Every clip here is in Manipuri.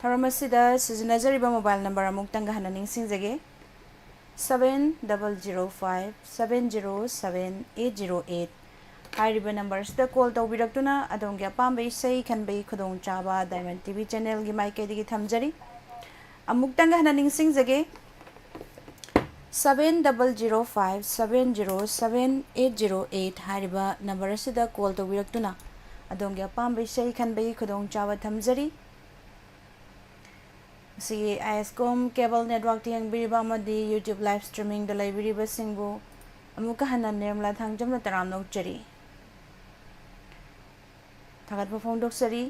ꯊꯧꯔꯝ ꯁꯤꯖꯤꯟꯅꯖꯔꯤꯕ ꯃꯣꯕꯥꯏꯜ ꯅꯝꯕꯔ ꯑꯃꯨꯛꯇꯪꯒ ꯍꯟꯅ ꯅꯤꯡꯁꯤꯡꯖꯒꯦ 7005707808 ꯍꯥꯏꯔꯤꯕ ꯅꯝꯕꯔꯁꯤꯗ ꯀꯣꯜ ꯇꯧꯕꯤꯔꯛꯇꯨꯅ ꯑꯗꯣꯝꯒꯤ ꯑꯄꯥꯝꯕ ꯏꯁꯩ ꯈꯟꯕꯒꯤ ꯈꯨꯗꯣꯡꯆꯥꯕ ꯗꯥꯏꯃꯟ ꯇꯤꯚꯤ ꯆꯦꯅꯦꯜꯒꯤ ꯃꯥꯏꯀꯩꯗꯒꯤ ꯊꯝꯖꯔꯤ ꯑꯃꯨꯛꯇꯪꯒ ꯍꯟꯅ ꯅꯤꯡꯁꯤꯡꯖꯒꯦ 7005707808 ꯍꯥꯏꯔꯤꯕ ꯅꯝꯕꯔ ꯑꯁꯤꯗ ꯀꯣꯜ ꯇꯧꯕꯤꯔꯛꯇꯨꯅ ꯑꯗꯣꯝꯒꯤ ꯑꯄꯥꯝꯕ ꯏꯁꯩ ꯈꯟꯕꯒꯤ ꯈꯨꯗꯣꯡꯆꯥꯕ ꯊꯝꯖꯔꯤ ꯁꯤꯒꯤ ꯑꯥꯏꯑꯦꯁꯀꯣꯝ ꯀꯦꯕꯜ ꯅꯦꯠꯋꯥꯔꯛꯇ ꯌꯦꯡꯕꯤꯔꯤꯕ ꯑꯃꯗꯤ ꯌꯨꯇ꯭ꯌꯨꯕ ꯂꯥꯏꯚ ꯁ꯭ꯇ꯭ꯔꯤꯃꯤꯡꯗ ꯂꯩꯕꯤꯔꯤꯕꯁꯤꯡꯕꯨ ꯑꯃꯨꯛꯀ ꯍꯟꯅ ꯅꯤꯔꯃꯂꯥ ꯊꯥꯡꯖꯝꯅ ꯇꯔꯥꯝꯅ ꯑꯣꯛꯆꯔꯤ ꯊꯥꯒꯠꯄ ꯐꯣꯡꯗꯣꯛꯆꯔꯤ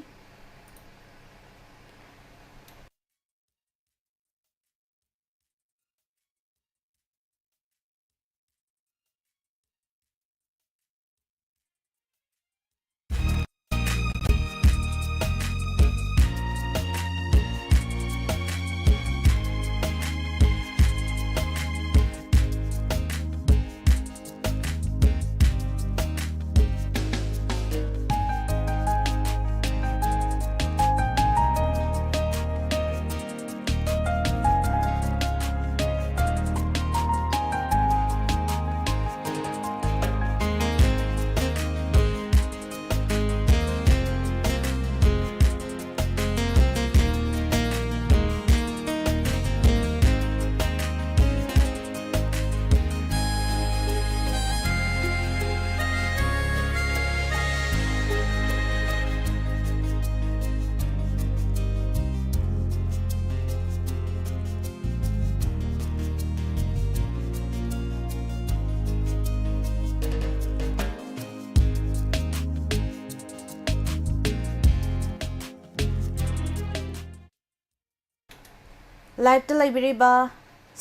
ꯂꯥꯏꯚꯇ ꯂꯩꯕꯤꯔꯤꯕ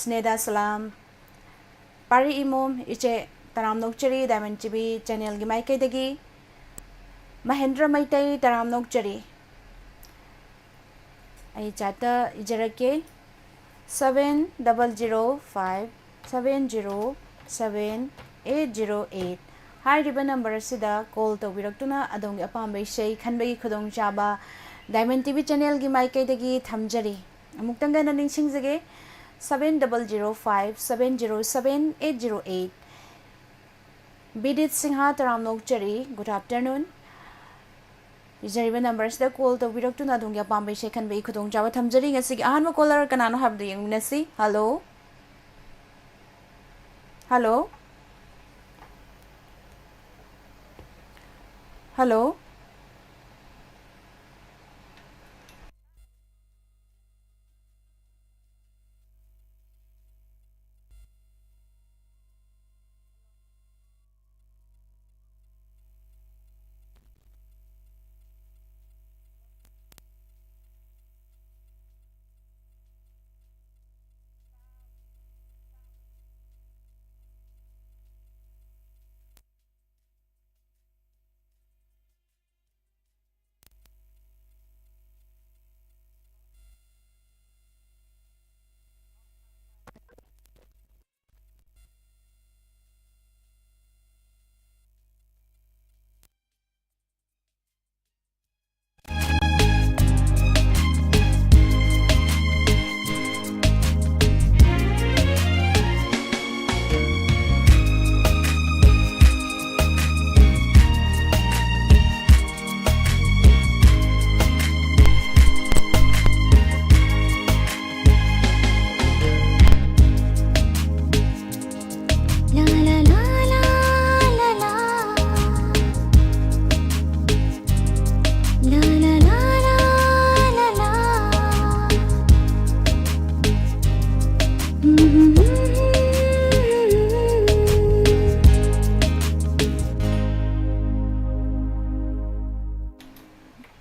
ꯁ꯭ꯅꯦꯗꯥ ꯁꯂꯥꯝ ꯄꯥꯔꯤ ꯏꯃꯣꯝ ꯏꯆꯦ ꯇꯔꯥꯝꯅ ꯑꯣꯛꯆꯔꯤ ꯗꯥꯏꯃꯟ ꯇꯤꯚꯤ ꯆꯦꯅꯦꯜꯒꯤ ꯃꯥꯏꯀꯩꯗꯒꯤ ꯃꯍꯦꯟꯗ꯭ꯔ ꯃꯩꯇꯩ ꯇꯔꯥꯝꯅ ꯑꯣꯛꯆꯔꯤ ꯑꯩ ꯆꯥꯠꯇ ꯏꯖꯔꯛꯀꯦ 7005707808 ꯍꯥꯏꯔꯤꯕ ꯅꯝꯕꯔ ꯑꯁꯤꯗ ꯀꯣꯜ ꯇꯧꯕꯤꯔꯛꯇꯨꯅ ꯑꯗꯣꯝꯒꯤ ꯑꯄꯥꯝꯕ ꯏꯁꯩ ꯈꯟꯕꯒꯤ ꯈꯨꯗꯣꯡꯆꯥꯕ ꯗꯥꯏꯃꯟ ꯇꯤꯚꯤ ꯆꯦꯅꯦꯜꯒꯤ ꯃꯥꯏꯀꯩꯗꯒꯤ ꯊꯝꯖꯔꯤ ꯑꯃꯨꯛꯇꯪ ꯍꯟꯅ ꯅꯤꯡꯁꯤꯡꯖꯒꯦ 7005707808 ꯕꯤꯗꯤꯠ ꯁꯤꯡꯍꯥ ꯇꯔꯥꯝꯅ ꯑꯣꯛꯆꯔꯤ ꯒꯨꯗ ꯑꯥꯐꯇꯔꯅꯨꯟ ꯏꯖꯔꯤꯕ ꯅꯝꯕꯔꯁꯤꯗ ꯀꯣꯜ ꯇꯧꯕꯤꯔꯛꯇꯨꯅ ꯑꯗꯣꯝꯒꯤ ꯑꯄꯥꯝꯕ ꯏꯁꯩ ꯈꯟꯕꯒꯤ ꯈꯨꯗꯣꯡꯆꯥꯕ ꯊꯝꯖꯔꯤ ꯉꯁꯤꯒꯤ ꯑꯍꯥꯟꯕ ꯀꯣꯂꯔ ꯀꯅꯥꯅꯣ ꯍꯥꯏꯕꯗꯨ ꯌꯦꯡꯃꯤꯟꯅꯁꯤ ꯍꯜꯂꯣ ꯍꯜꯂꯣ ꯍꯜꯂꯣ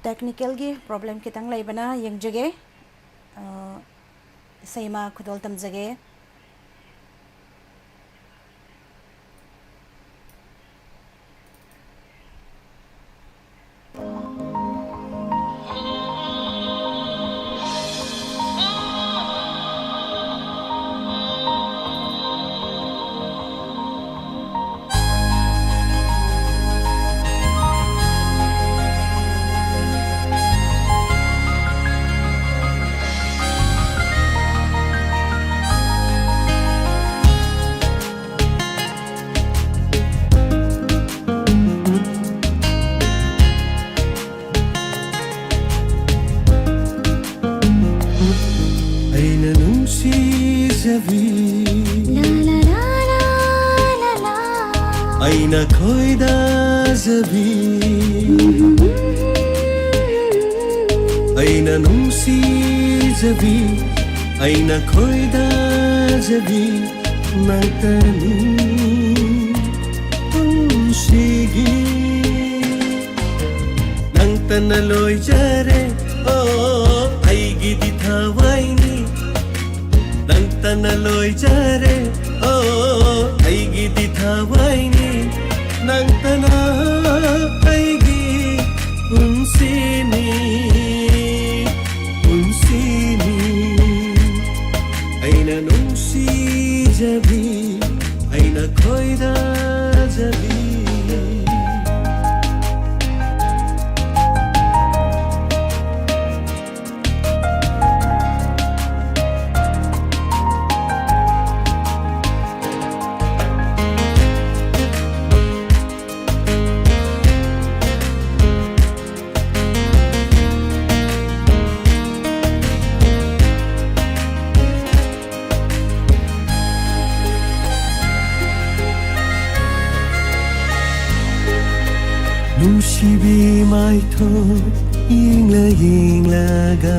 ꯇꯦꯛꯅꯤꯀꯦꯜꯒꯤ ꯄ꯭ꯔꯣꯕ꯭ꯂꯦꯝ ꯈꯤꯇꯪ ꯂꯩꯕꯅ ꯌꯦꯡꯖꯒꯦ ꯏꯁꯩ ꯑꯃ ꯈꯨꯗꯣꯜ ꯇꯝꯖꯒꯦ ꯅꯨꯡꯁꯤꯖꯕꯤ ꯑꯩꯅ ꯈꯣꯏꯗꯥꯖꯕꯤ ꯑꯩꯅ ꯅꯨꯡꯁꯤꯖꯕꯤ ꯑꯩꯅ ꯈꯣꯏꯗꯥꯖꯕꯤ ꯅꯪꯇꯅꯤ ꯄꯨꯟꯁꯤꯒꯤ ꯅꯪꯇꯅ ꯂꯣꯏꯖꯔꯦ ꯑꯩꯒꯤꯗꯤ ꯊꯋꯥꯏꯅꯤ ꯅꯪꯇꯅ ꯂꯣꯏꯖꯔꯦ ꯑꯩꯒꯤꯗꯤ ꯊꯋꯥꯏꯅꯤ ꯅꯪꯇꯅ ꯑꯩꯒꯤ ꯄꯨꯟꯁꯤꯅꯤ ꯄꯨꯟꯁꯤꯅꯤ ꯑꯩꯅ ꯅꯨꯡꯁꯤꯖꯕꯤ ꯑꯩꯅ ꯈꯣꯏꯗꯥꯖꯕꯤ ꯅꯨꯡꯁꯤꯕꯤ ꯃꯥꯏꯊꯣꯡ ꯌꯦꯡꯂ ꯌꯦꯡꯂꯒ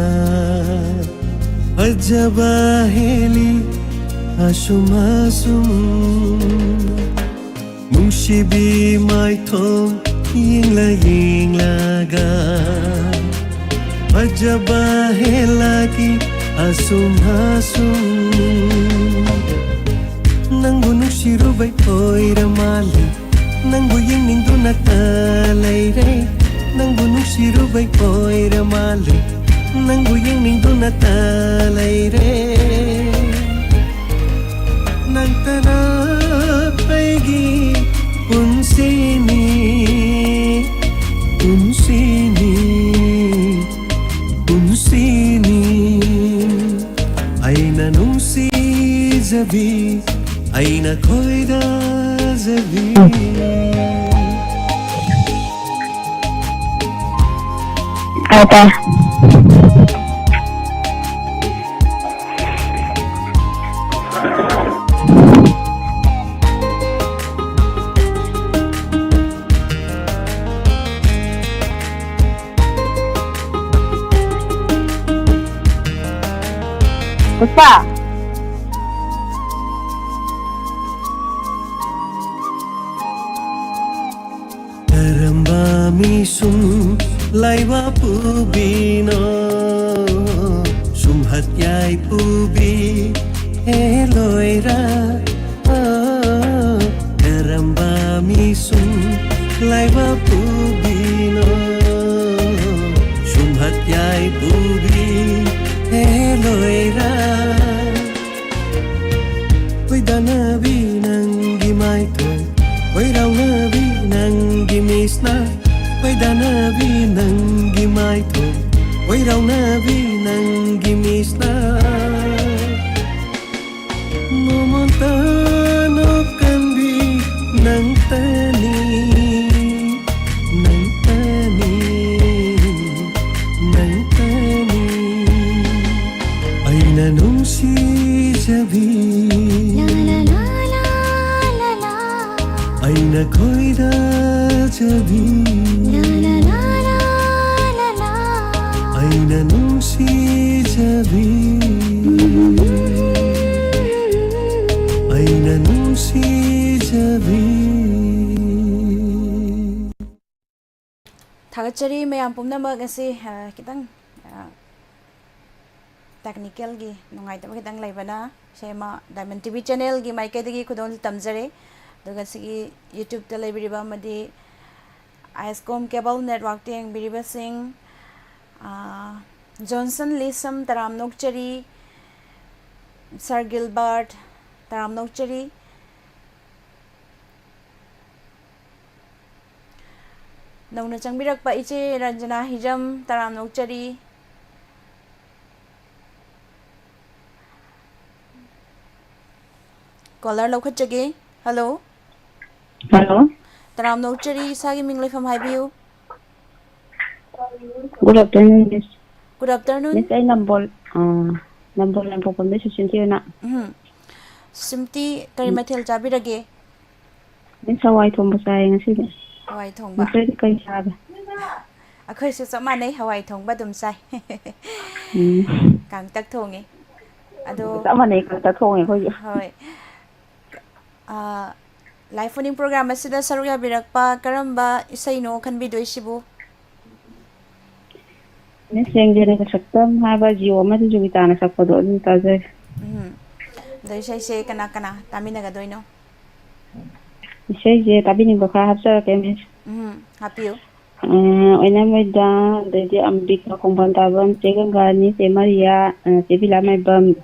ꯐꯖꯕ ꯍꯦꯜꯂꯤ ꯑꯁꯨꯝ ꯑꯁꯨꯝ ꯅꯨꯡꯁꯤꯕꯤ ꯃꯥꯏꯊꯣꯡ ꯌꯦꯡꯂ ꯌꯦꯡꯂꯒ ꯐꯖꯕ ꯍꯦꯜꯂꯒꯤ ꯑꯁꯨꯝ ꯑꯁꯨꯝ ꯅꯪꯕꯨ ꯅꯨꯡꯁꯤꯔꯨꯕꯩ ꯑꯣꯏꯔ ꯃꯥꯜꯂꯦ ꯅꯪꯕꯨ ꯌꯦꯡꯅꯤꯡꯗꯨꯅ ꯂꯩꯔꯦ ꯅꯪꯕꯨ ꯅꯨꯡꯁꯤꯔꯨꯕꯩ ꯑꯣꯏꯔ ꯃꯥꯜꯂꯦ ꯅꯪꯕꯨ ꯌꯦꯡꯅꯤꯡꯗꯨꯅ ꯂꯩꯔꯦ ꯅꯪꯇꯅ ꯑꯩꯒꯤ ꯄꯨꯟꯁꯤꯅꯤ ꯄꯨꯟꯁꯤꯅꯤ ꯄꯨꯟꯁꯤꯅꯤ ꯑꯩꯅ ꯅꯨꯡꯁꯤꯖꯕꯤ ꯑꯩꯅ ꯈꯣꯏꯗꯥꯖꯕꯤ Apa? Puspa. Karamba misum laiwa pubino sumhat yai pubi eloira Karamba misum laiwa pubino sumhat yai pubi eloira Kuidana binangi maito Kuidauna binangi misna Kuidana binangi maito Kuidauna binangi misna Momontano kambi nangtani Nangtani Nangtani Aina nungsijabi Aina khoidajabi Aina nungsijabi Aina nungsijabi Thagachari mayam pumnamak asi kitang technical gi nungai tam kitang laibana sema Diamond TV channel gi maike digi khudon tamjare duga sigi YouTube ta laibiriba madi Iscom cable network teng biriba sing Johnson Lisam Taram Nokchari Sir Gilbert Taram Nokchari Nauna changbirak pa iche Ranjana Hijam Taram Nokchari Caller lokhatjage hello Hello. Taram Nokchari sagi minglefam haibiu Good afternoon, Miss. Good afternoon Miss, ay nambol lang po kami sa Cynthia na. Simti kari mathil chabirage Ni sawai thomba chai ngasi de. hawai thongba Masai kai sabe. akhoi su chama nei hawai thongba dum sai kang tak thongi ado Sama nei ka ta thong khoi. hoi live phoning program asida sarugya birakpa karamba isai no khanbi doisibu Ni sengje ne ka saktam ha ba jiwa ma ju ta na sakpado ni ta je. doi sai se kana kana tamina ga doino Isai je tabi ni ba kha hapsa ke mes. hapiu Oina mai da de ambika kongban ta ban te ga ni te Maria te bila mai bam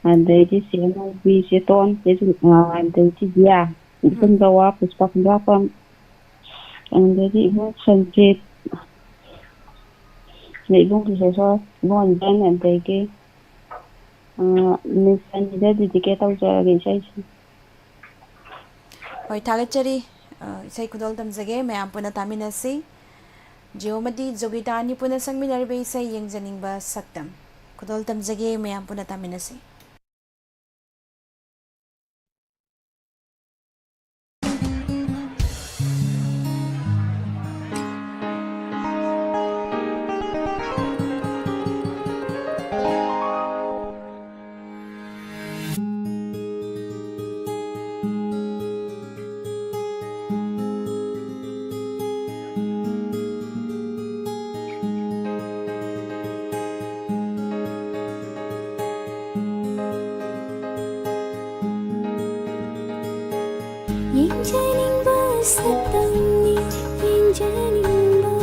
ande di se mo bi se ton te ju ande ti dia. Ikun bawa puspa pam ande di mo sanjit nei bung ki se so mon dan ande ke ni sanjit di ke tau ja ge sai hoi thagachari isai kudol tamjage mayam puna taminasi Geomadi Jogitani puna sangminarbe isai yengjaningba saktam kudol tamjage mayam puna taminasi Yenjaningba saktamni yenjaningba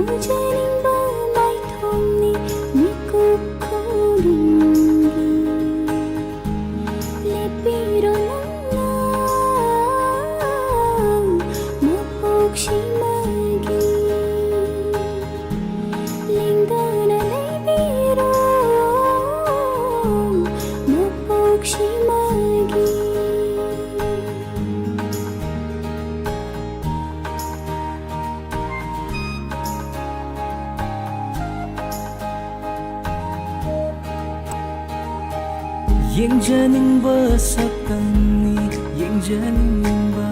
Ujaningba maithomni mikukuringi Lepiro nangna mapokshimagi Lingana leibiro mapokshimagi Yenjaningba saktamni yenjaningba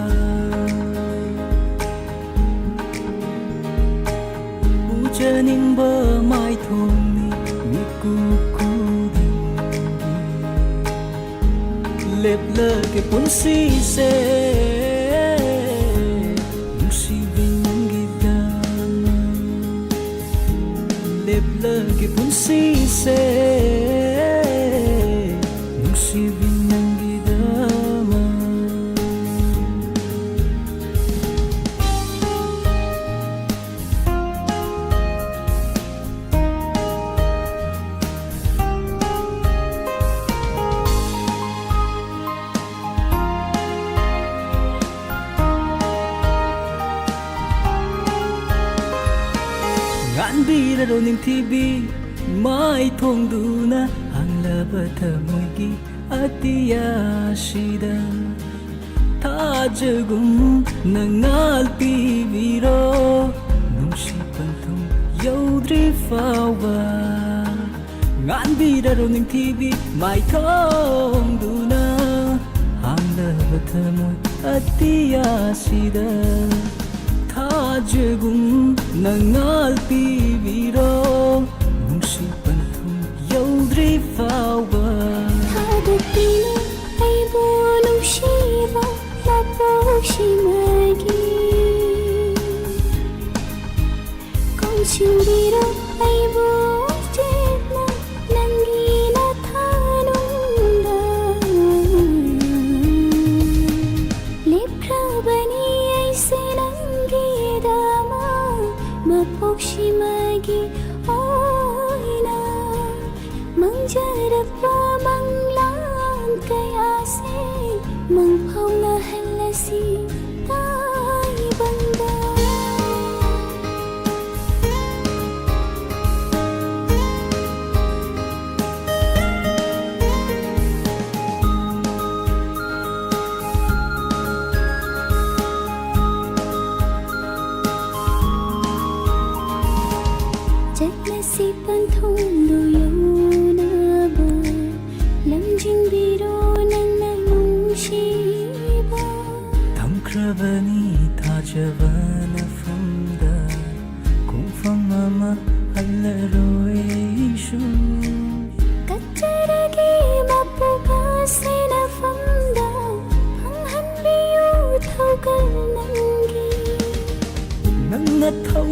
Ujaningba maithomni mikukuringi Lepla ke punsi se nungsibin ng gidama Lepla ke punsi se nungsibin ng gidama Nganbiraro ning TV mai thongduna hanglaba thamoigi atiyasida thajagum nangal pibiro nungsipanthum yaudri fawa Nganbiraro ning TV mai thongduna hanglaba thamoig atiyasida Tajagum nangal pibiro nungsipanthum yaudri fawa Thadapino aibo nungsiba mapokshimagi Kongsimbiro aibo jetna nangina thanunda Leprabani aise nangidama mapokshimagi oina Mangjarapa manglan kayase mangphaw na halasi tay banda Jat nasipan thong do yaw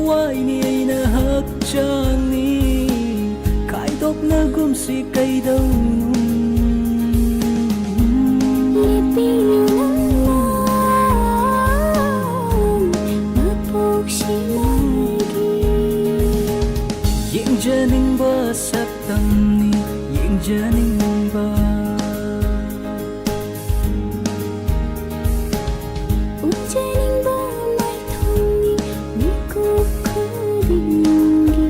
ꯊꯋꯥꯏꯅꯤ ꯑꯩꯅ ꯍꯛꯆꯥꯡꯅꯤ ꯈꯥꯏꯗꯣꯛꯅꯒꯨꯝꯁꯤ ꯀꯩꯗꯧꯅꯨ ꯂꯦꯞꯄꯤꯌꯨ ꯅꯪꯅ ꯃꯄꯣꯛꯁꯤꯃꯒꯤ ꯌꯦꯡꯖꯅꯤꯡꯕ ꯁꯛꯇꯝꯅꯤ ꯌꯦꯡꯖꯅꯤꯡꯕ ꯎꯖꯅꯤꯡꯕ ꯃꯥꯏꯊꯣꯡꯅꯤ ꯃꯤꯀꯨꯞ ꯈꯨꯗꯤꯡꯒꯤ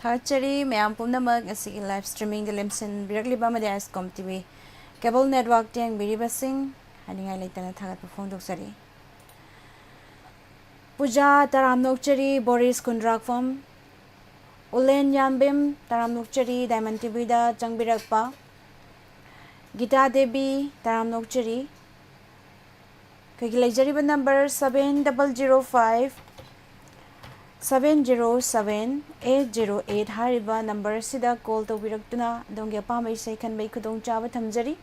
ꯊꯥꯒꯠꯆꯔꯤ ꯃꯌꯥꯝ ꯄꯨꯝꯅꯃꯛ ꯉꯁꯤꯒꯤ ꯂꯥꯏꯚ ꯁ꯭ꯇ꯭ꯔꯤꯃꯤꯡꯗ ꯂꯦꯝꯁꯤꯟꯕꯤꯔꯛꯂꯤꯕ ꯑꯃꯗꯤ ꯑꯦꯁꯀꯣꯝ ꯇꯤꯚꯤ ꯀꯦꯕꯜ ꯅꯦꯠꯋꯥꯔꯛꯇ ꯌꯦꯡꯕꯤꯔꯤꯕꯁꯤꯡ ꯍꯥꯏꯅꯤꯡꯉꯥꯏ ꯂꯩꯇꯅ ꯊꯥꯒꯠꯄ ꯐꯣꯡꯗꯣꯛꯆꯔꯤ ꯄꯨꯖꯥ ꯇꯔꯥꯝꯅꯣꯛꯆꯔꯤ ꯕꯣꯔꯤꯁ ꯀꯨꯟꯗ꯭ꯔꯥꯛꯐꯝ ꯎꯂꯦꯟ ꯌꯥꯝꯕꯦꯝ ꯇꯔꯥꯝꯅꯣꯛꯆꯔꯤ ꯗꯥꯏꯃꯟ ꯇꯤꯚꯤꯗ ꯆꯪꯕꯤꯔꯛꯄ ꯒꯤꯇꯥ ꯗꯦꯕꯤ ꯇꯔꯥꯝꯅꯣꯛꯆꯔꯤ ꯑꯩꯈꯣꯏꯒꯤ ꯂꯩꯖꯔꯤꯕ ꯅꯝꯕꯔ 7005-707-808 ꯍꯥꯏꯔꯤꯕ ꯅꯝꯕꯔ ꯑꯁꯤꯗ ꯀꯣꯜ ꯇꯧꯕꯤꯔꯛꯇꯨꯅ ꯑꯗꯣꯝꯒꯤ ꯑꯄꯥꯝꯕ ꯏꯁꯩ ꯈꯟꯕꯒꯤ ꯈꯨꯗꯣꯡꯆꯥꯕ ꯊꯝꯖꯔꯤ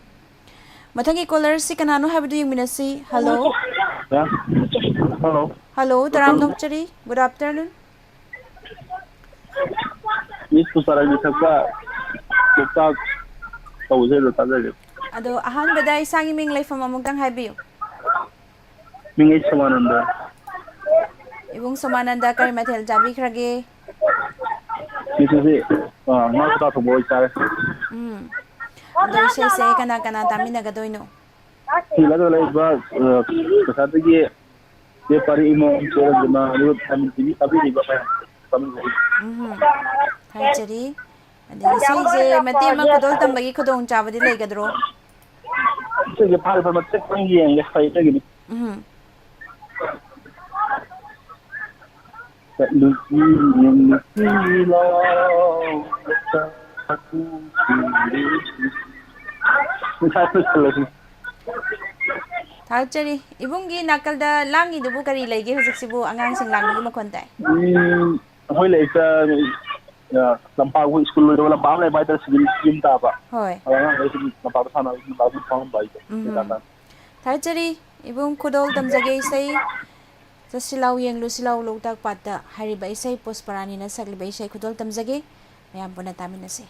ꯃꯊꯪꯒꯤ ꯀꯣꯂꯔꯁꯤ ꯀꯅꯥꯅꯣ ꯍꯥꯏꯕꯗꯨ ꯌꯦꯡꯃꯤꯟꯅꯁꯤ ꯍꯜꯂꯣ Hello. ꯍꯜꯂꯣ ꯇꯔꯥꯝꯅꯣꯛꯆꯔꯤ good afternoon Miss Pusara Misaka Tukak Tawzelo Tagari. ꯑꯗꯣ ꯑꯍꯥꯟꯕꯗ ꯏꯁꯥꯒꯤ ꯃꯤꯡ ꯂꯩꯐꯝ ꯑꯃꯨꯛꯇꯪ ꯍꯥꯏꯕꯤꯌꯨ Mingay Samananda. ꯏꯕꯨꯡ ꯁꯣꯃꯥꯅꯟꯗ ꯀꯔꯤ ꯃꯊꯦꯜ ꯆꯥꯕꯤꯈ꯭ꯔꯒꯦ Missi Nasa Boy Sar. ꯑꯗꯣ ꯏꯁꯩꯁꯦ ꯀꯅꯥ ꯀꯅꯥ ꯇꯥꯃꯤꯟꯅꯒꯗꯣꯏꯅꯣ Hilado Laiba Pasatagi Ye Pari Imo Chorama TV Abi Baba. ꯊꯥꯒꯠꯆꯔꯤ ꯑꯗꯩ ꯏꯁꯩꯁꯦ ꯃꯇꯦꯛ ꯑꯃ ꯈꯨꯗꯣꯜ ꯇꯝꯕꯒꯤ ꯈꯨꯗꯣꯡꯆꯥꯕꯗꯤ ꯂꯩꯒꯗ꯭ꯔꯣ Sige Pari Pamat Pangi and Yafaitagi. ꯊꯥꯒꯠꯆꯔꯤ ꯏꯕꯨꯡꯒꯤ ꯅꯥꯀꯜꯗ ꯂꯥꯡꯉꯤꯗꯨꯕꯨ ꯀꯔꯤ ꯂꯩꯒꯦ ꯍꯧꯖꯤꯛꯁꯤꯕꯨ ꯑꯉꯥꯡꯁꯤꯡ ꯂꯥꯡꯕꯒꯤ ꯃꯈꯣꯟ ꯇꯥꯏ Hoi Lake Lampago School with Lambala by the Sim Taba. ꯍꯣꯏ Lapasana found by ꯊꯥꯒꯠꯆꯔꯤ ꯏꯕꯨꯡ ꯈꯨꯗꯣꯜ ꯇꯝꯖꯒꯦ ꯏꯁꯩ ꯆꯠꯁꯤꯂꯥꯎ ꯌꯦꯡꯂꯨ ꯁꯤꯂꯥꯎ ꯂꯣꯛꯇꯥꯛ ꯄꯥꯠꯇ ꯍꯥꯏꯔꯤꯕ ꯏꯁꯩ ꯄꯨꯁꯄꯔꯥꯅꯤꯅ ꯁꯛꯂꯤꯕ ꯏꯁꯩ ꯈꯨꯗꯣꯜ ꯇꯝꯖꯒꯦ ꯃꯌꯥꯝ ꯄꯨꯟꯅ ꯇꯥꯃꯤꯟꯅꯁꯤ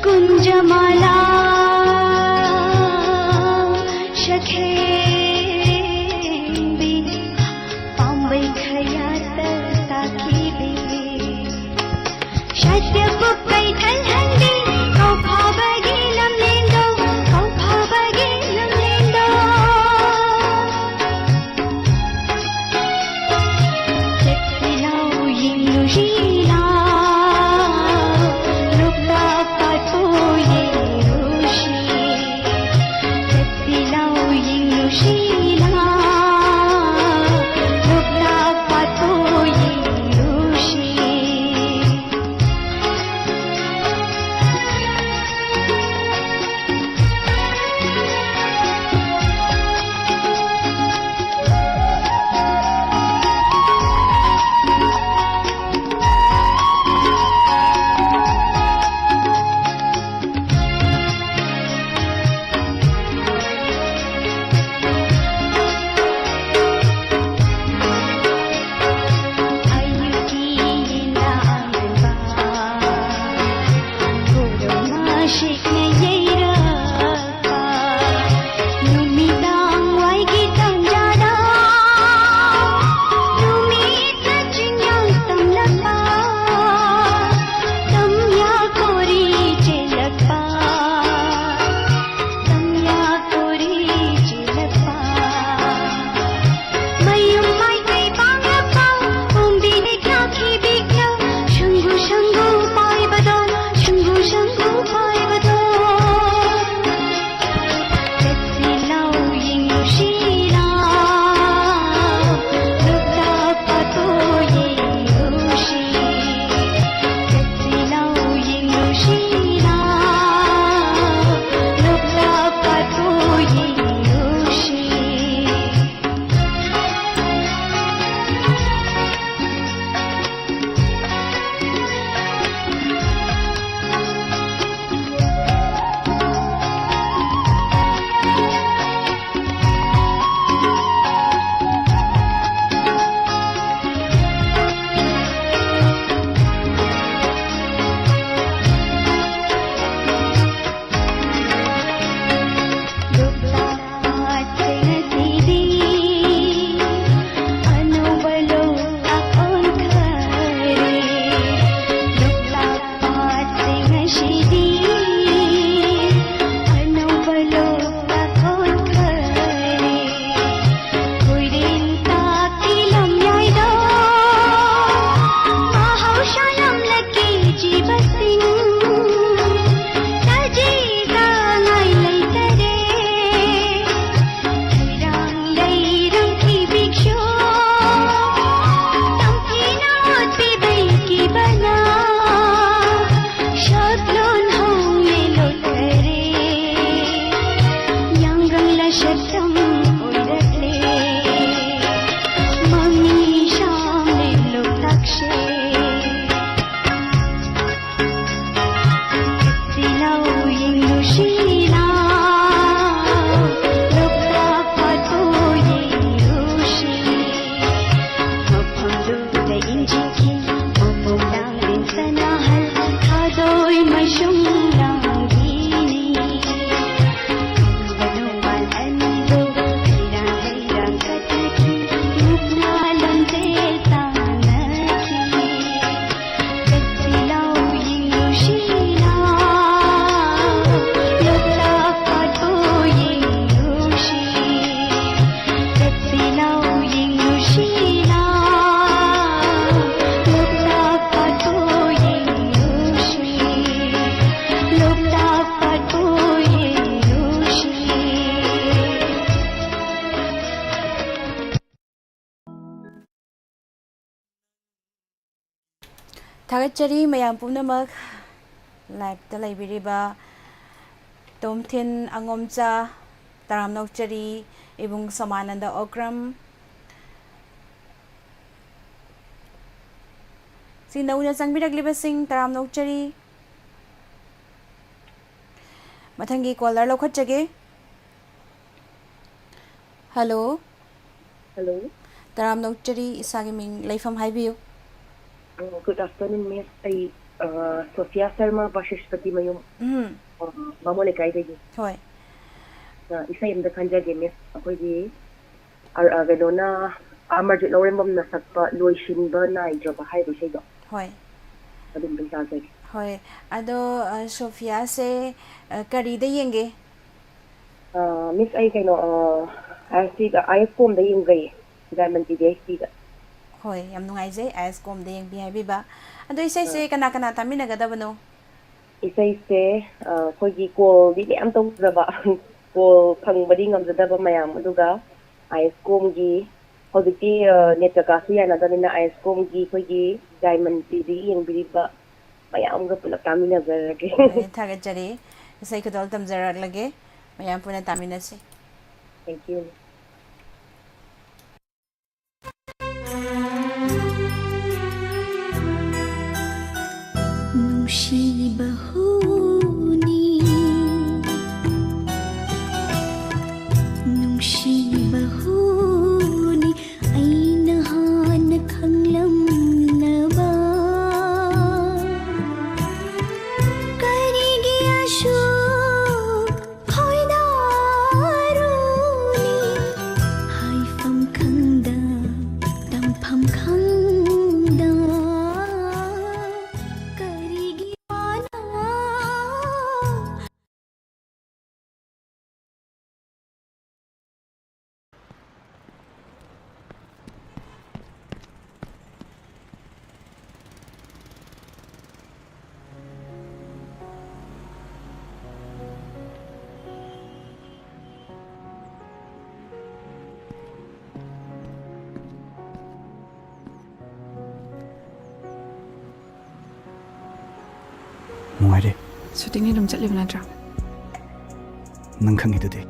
कुंजमाला शीला रुका पाटोये रुशी चत्तिलाओ यिंगु शीला रुका पाटोये रुशी Thagachari mayam punamak live ta laibiriba Tomthin Angomcha Taramnokchari ibung Samananda Okram Sinauna Sangbiraglibasing Taramnokchari Mathangi caller lokhachage Hello Hello. Taramnokchari isagi ming laifam haibiyu Good afternoon, Miss. I Sophia Sharma Bashishpati Mayum. Mamole Kaidagi. Hoy Isa im the Kanjagi Miss. Akogi Aragona Amarjit Lorembam Nasakpa Luishin Berna Joba Haibu Shado. Hoy Adum Binsazag. Hoy ado Sophia se kari de yenge Miss I can I see the I form the Yingay. Diamond I see that. ꯍꯣꯏ ꯌꯥꯝ ꯅꯨꯡꯉꯥꯏꯖꯩ ꯑꯥꯏꯁ ꯀꯣꯝꯗ ꯌꯦꯡꯕꯤ ꯍꯥꯏꯕꯤꯕ ꯑꯗꯣ ꯏꯁꯩꯁꯦ ꯀꯅꯥ ꯀꯅꯥ ꯇꯥꯃꯤꯟꯅꯒꯗꯕꯅꯣ ꯏꯁꯩꯁꯦ ꯑꯩꯈꯣꯏꯒꯤ ꯀꯣꯜꯗꯤ ꯃꯌꯥꯝ ꯇꯧꯖꯕ ꯀꯣꯜ ꯐꯪꯕꯗꯤ ꯉꯝꯖꯗꯕ ꯃꯌꯥꯝ ꯑꯗꯨꯒ ꯑꯥꯏꯁ ꯀꯣꯝꯒꯤ ꯍꯧꯖꯤꯛꯇꯤ ꯅꯦꯠꯀꯀꯥꯁꯨ ꯌꯥꯅꯗꯕꯅꯤꯅ ꯑꯥꯏꯁ ꯀꯣꯝꯒꯤ ꯑꯩꯈꯣꯏꯒꯤ ꯗꯥꯏꯃꯟ ꯇꯤꯚꯤ ꯌꯦꯡꯕꯤꯔꯤꯕ ꯃꯌꯥꯝꯒ ꯄꯨꯂꯞ ꯇꯥꯃꯤꯟꯅꯖꯔꯒꯦ ꯊꯥꯒꯠꯆꯔꯤ ꯏꯁꯩ ꯈꯨꯗꯣꯜ ꯇꯝꯖꯔꯛꯂꯒꯦ ꯃꯌꯥꯝ ꯄꯨꯟꯅ ꯇꯥꯃꯤꯟꯅꯁꯤ ꯊꯦꯡꯛ ꯌꯨ ꯅꯨꯡꯁꯤꯕ ꯍꯨꯅꯤ ꯅꯨꯡꯁꯤꯕ ꯍꯨꯅꯤ ꯑꯩꯅ ꯍꯥꯟꯅ ꯈꯪꯂꯝꯂꯕ ꯀꯔꯤꯒꯤ ꯑꯁꯨꯛ ꯈꯣꯏꯗꯥꯔꯨꯅꯤ ꯍꯥꯏꯐꯝ ꯈꯪꯗ ꯇꯝꯐꯝ ꯈꯪꯗ ꯀꯔꯤꯒꯤ ꯋꯥꯅ ꯅꯨꯡꯉꯥꯏꯔꯦ ꯁꯨꯇꯤꯡꯗꯤ ꯑꯗꯨꯝ ꯆꯠꯂꯤꯕ ꯅꯠꯇ꯭ꯔꯥ ꯅꯪ ꯈꯪꯉꯤꯗꯨꯗꯤ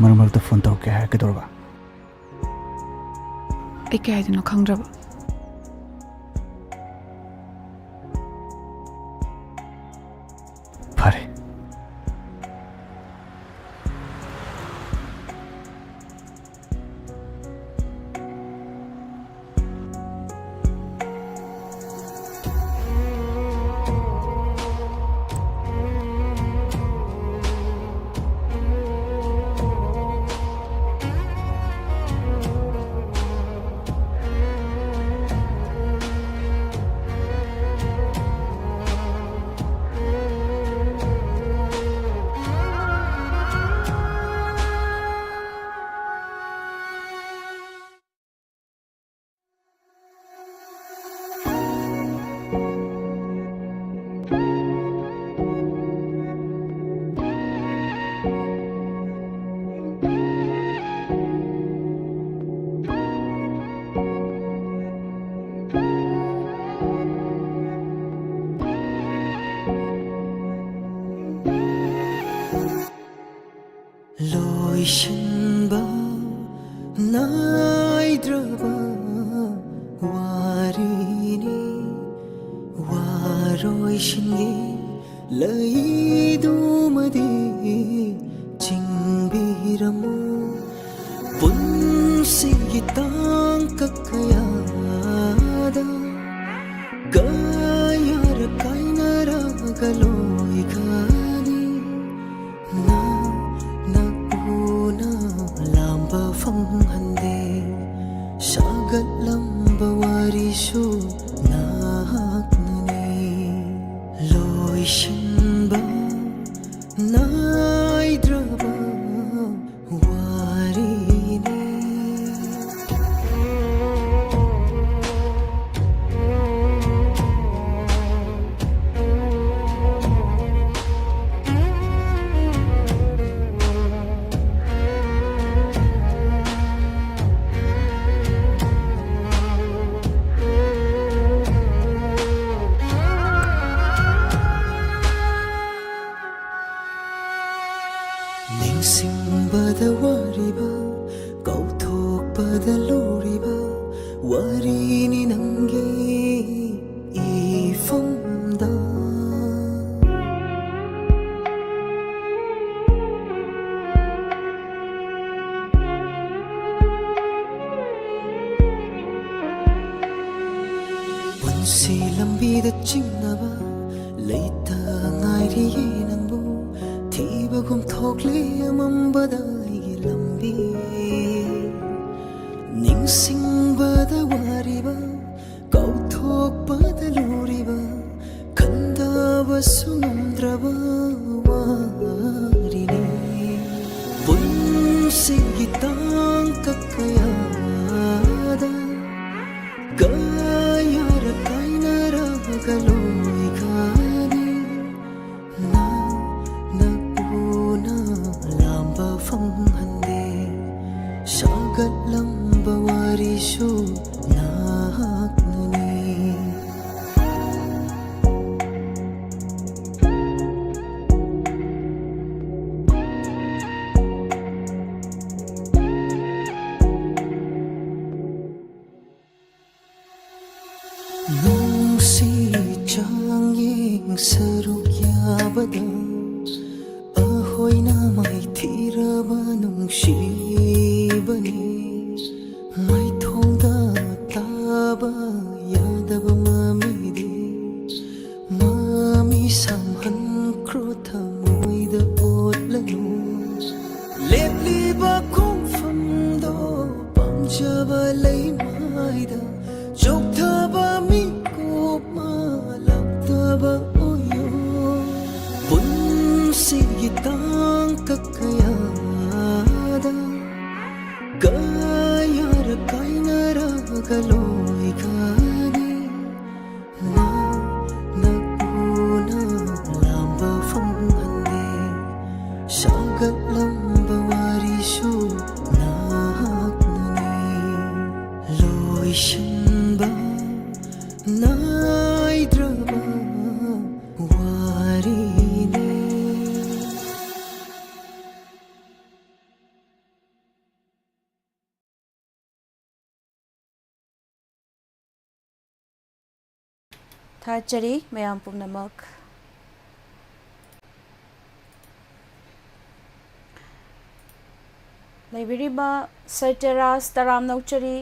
ꯃꯔꯛ ꯃꯔꯛꯇ ꯐꯣꯟ ꯇꯧꯔꯛꯀꯦ ꯍꯥꯏꯔꯛꯀꯗꯧꯔꯕ ꯑꯩ ꯀꯩ ꯍꯥꯏꯗꯣꯏꯅꯣ ꯈꯪꯗ꯭ꯔꯕ ꯐꯔꯦ ꯂꯣꯏꯁꯤꯟꯕ ꯅꯥꯏꯗ꯭ꯔꯕ ꯋꯥꯔꯤꯅꯤ ꯋꯥꯔꯣꯏꯁꯤꯟꯒꯤ ꯂꯩꯗꯨꯃꯗꯤ ꯆꯤꯡꯕꯤꯔꯝꯃꯨ ꯄꯨꯟꯁꯤꯒꯤ ꯇꯥꯡꯀꯛ ꯀꯌꯥꯗ ꯀꯌꯥꯔꯛ ꯀꯥꯏꯅꯔꯒ ꯂꯣꯏꯈ꯭ꯔꯅꯤ ꯅꯛꯎꯅ ꯂꯥꯝꯕ ꯐꯪꯍꯟꯗꯦ ꯁꯥꯒꯠꯂꯝꯕ ꯋꯥꯔꯤꯁꯨ ꯅꯍꯥꯛꯅꯅꯤ ꯂꯣꯏꯁꯤꯟꯕ ꯅꯥꯏꯗ꯭ꯔꯕ 와리니 닝싱바다 와리바 ꯀꯧꯊꯣꯛꯄꯗ ꯂꯨꯔꯤꯕ ꯋꯥꯔꯤꯅꯤ ꯅꯪꯒꯤ ꯏꯐꯝꯗ ꯄꯨꯟꯁꯤ ꯂꯝꯕꯤꯗ ꯆꯤꯡꯅꯕ ꯂꯩꯇ ꯉꯥꯏꯔꯤꯌꯦ ꯅꯪꯕꯨ ꯊꯤꯕꯒꯨꯝ ꯊꯣꯛꯂꯦ ꯑꯃꯝꯕꯗ ꯑꯩꯒꯤ ꯂꯝꯕꯤ ꯅꯤꯡꯁꯤꯡꯕꯗ ꯋꯥꯔꯤꯕ ꯀꯧꯊꯣꯛꯄꯗ ꯂꯨꯔꯤꯕ ꯈꯟꯊꯕꯁꯨ ꯉꯝꯗ꯭ꯔꯕ ꯋꯥꯔꯤꯅꯤ ꯄꯨꯡꯁꯤꯒꯤ ꯇꯥꯡꯀꯛ ꯀꯌꯥꯗ ꯀꯌꯥꯔ ꯀꯥꯏꯅꯔꯒ ꯂꯣꯏꯈ꯭ꯔꯅꯤ ꯅꯛꯎꯅ ꯂꯥꯝꯕ ꯐꯪꯍꯟꯗꯦ ꯁꯥꯒꯠꯂꯝꯕ ꯋꯥꯔꯤꯁꯨ ꯅꯍꯥꯛꯅꯅꯤ ꯅꯨꯡꯁꯤ ꯆꯥꯡꯌꯦꯡ ꯁꯔꯨꯛ ꯌꯥꯕꯗ ꯑꯩꯈꯣꯏꯅ ꯃꯥꯏꯊꯤꯔꯕ ꯅꯨꯡꯁꯤꯕꯅꯤ ꯃꯥꯏꯊꯣꯡꯗ ꯇꯥꯕ ꯌꯥꯗꯕ ꯃꯃꯤꯗꯤ ꯃꯃꯤ ꯁꯥꯝꯍꯟꯈ꯭ꯔꯣ ꯊꯃꯣꯏꯗ ꯑꯣꯠꯂꯅꯨ ꯂꯦꯞꯂꯤꯕ ꯈꯣꯡꯐꯝꯗꯣ ꯄꯥꯝꯖꯕ ꯂꯩꯃꯥꯏꯗ ꯆꯣꯛꯊꯕ ꯃꯤꯀꯨꯞ ꯃꯥꯜꯂꯛꯇꯕ ꯑꯣꯏꯌꯣ ꯄꯨꯟꯁꯤꯒꯤ ꯇꯥꯡꯀꯛ ꯀꯌꯥꯗ ꯀꯌꯥꯔ ꯀꯥꯏꯅꯔꯒ ꯂꯣꯏꯈ꯭ꯔꯅꯤ ꯅꯛꯎꯅ ꯂꯥꯝꯕ ꯐꯪꯍꯟꯗꯦ ꯁꯥꯒꯠꯂꯝꯕ ꯋꯥꯔꯤꯁꯨ ꯅꯍꯥꯛꯅꯅꯤ ꯂꯣꯏꯁꯤꯟꯕ ꯅꯥꯏꯗ꯭ꯔꯕ ꯋꯥꯔꯤꯅꯤ ꯊꯥꯒꯠꯆꯔꯤ ꯃꯌꯥꯝ ꯄꯨꯝꯅꯃꯛ ꯂꯩꯕꯤꯔꯤꯕ ꯁꯩꯇ꯭ꯌꯔꯥꯖ ꯇꯔꯥꯝ ꯅꯧꯆꯔꯤ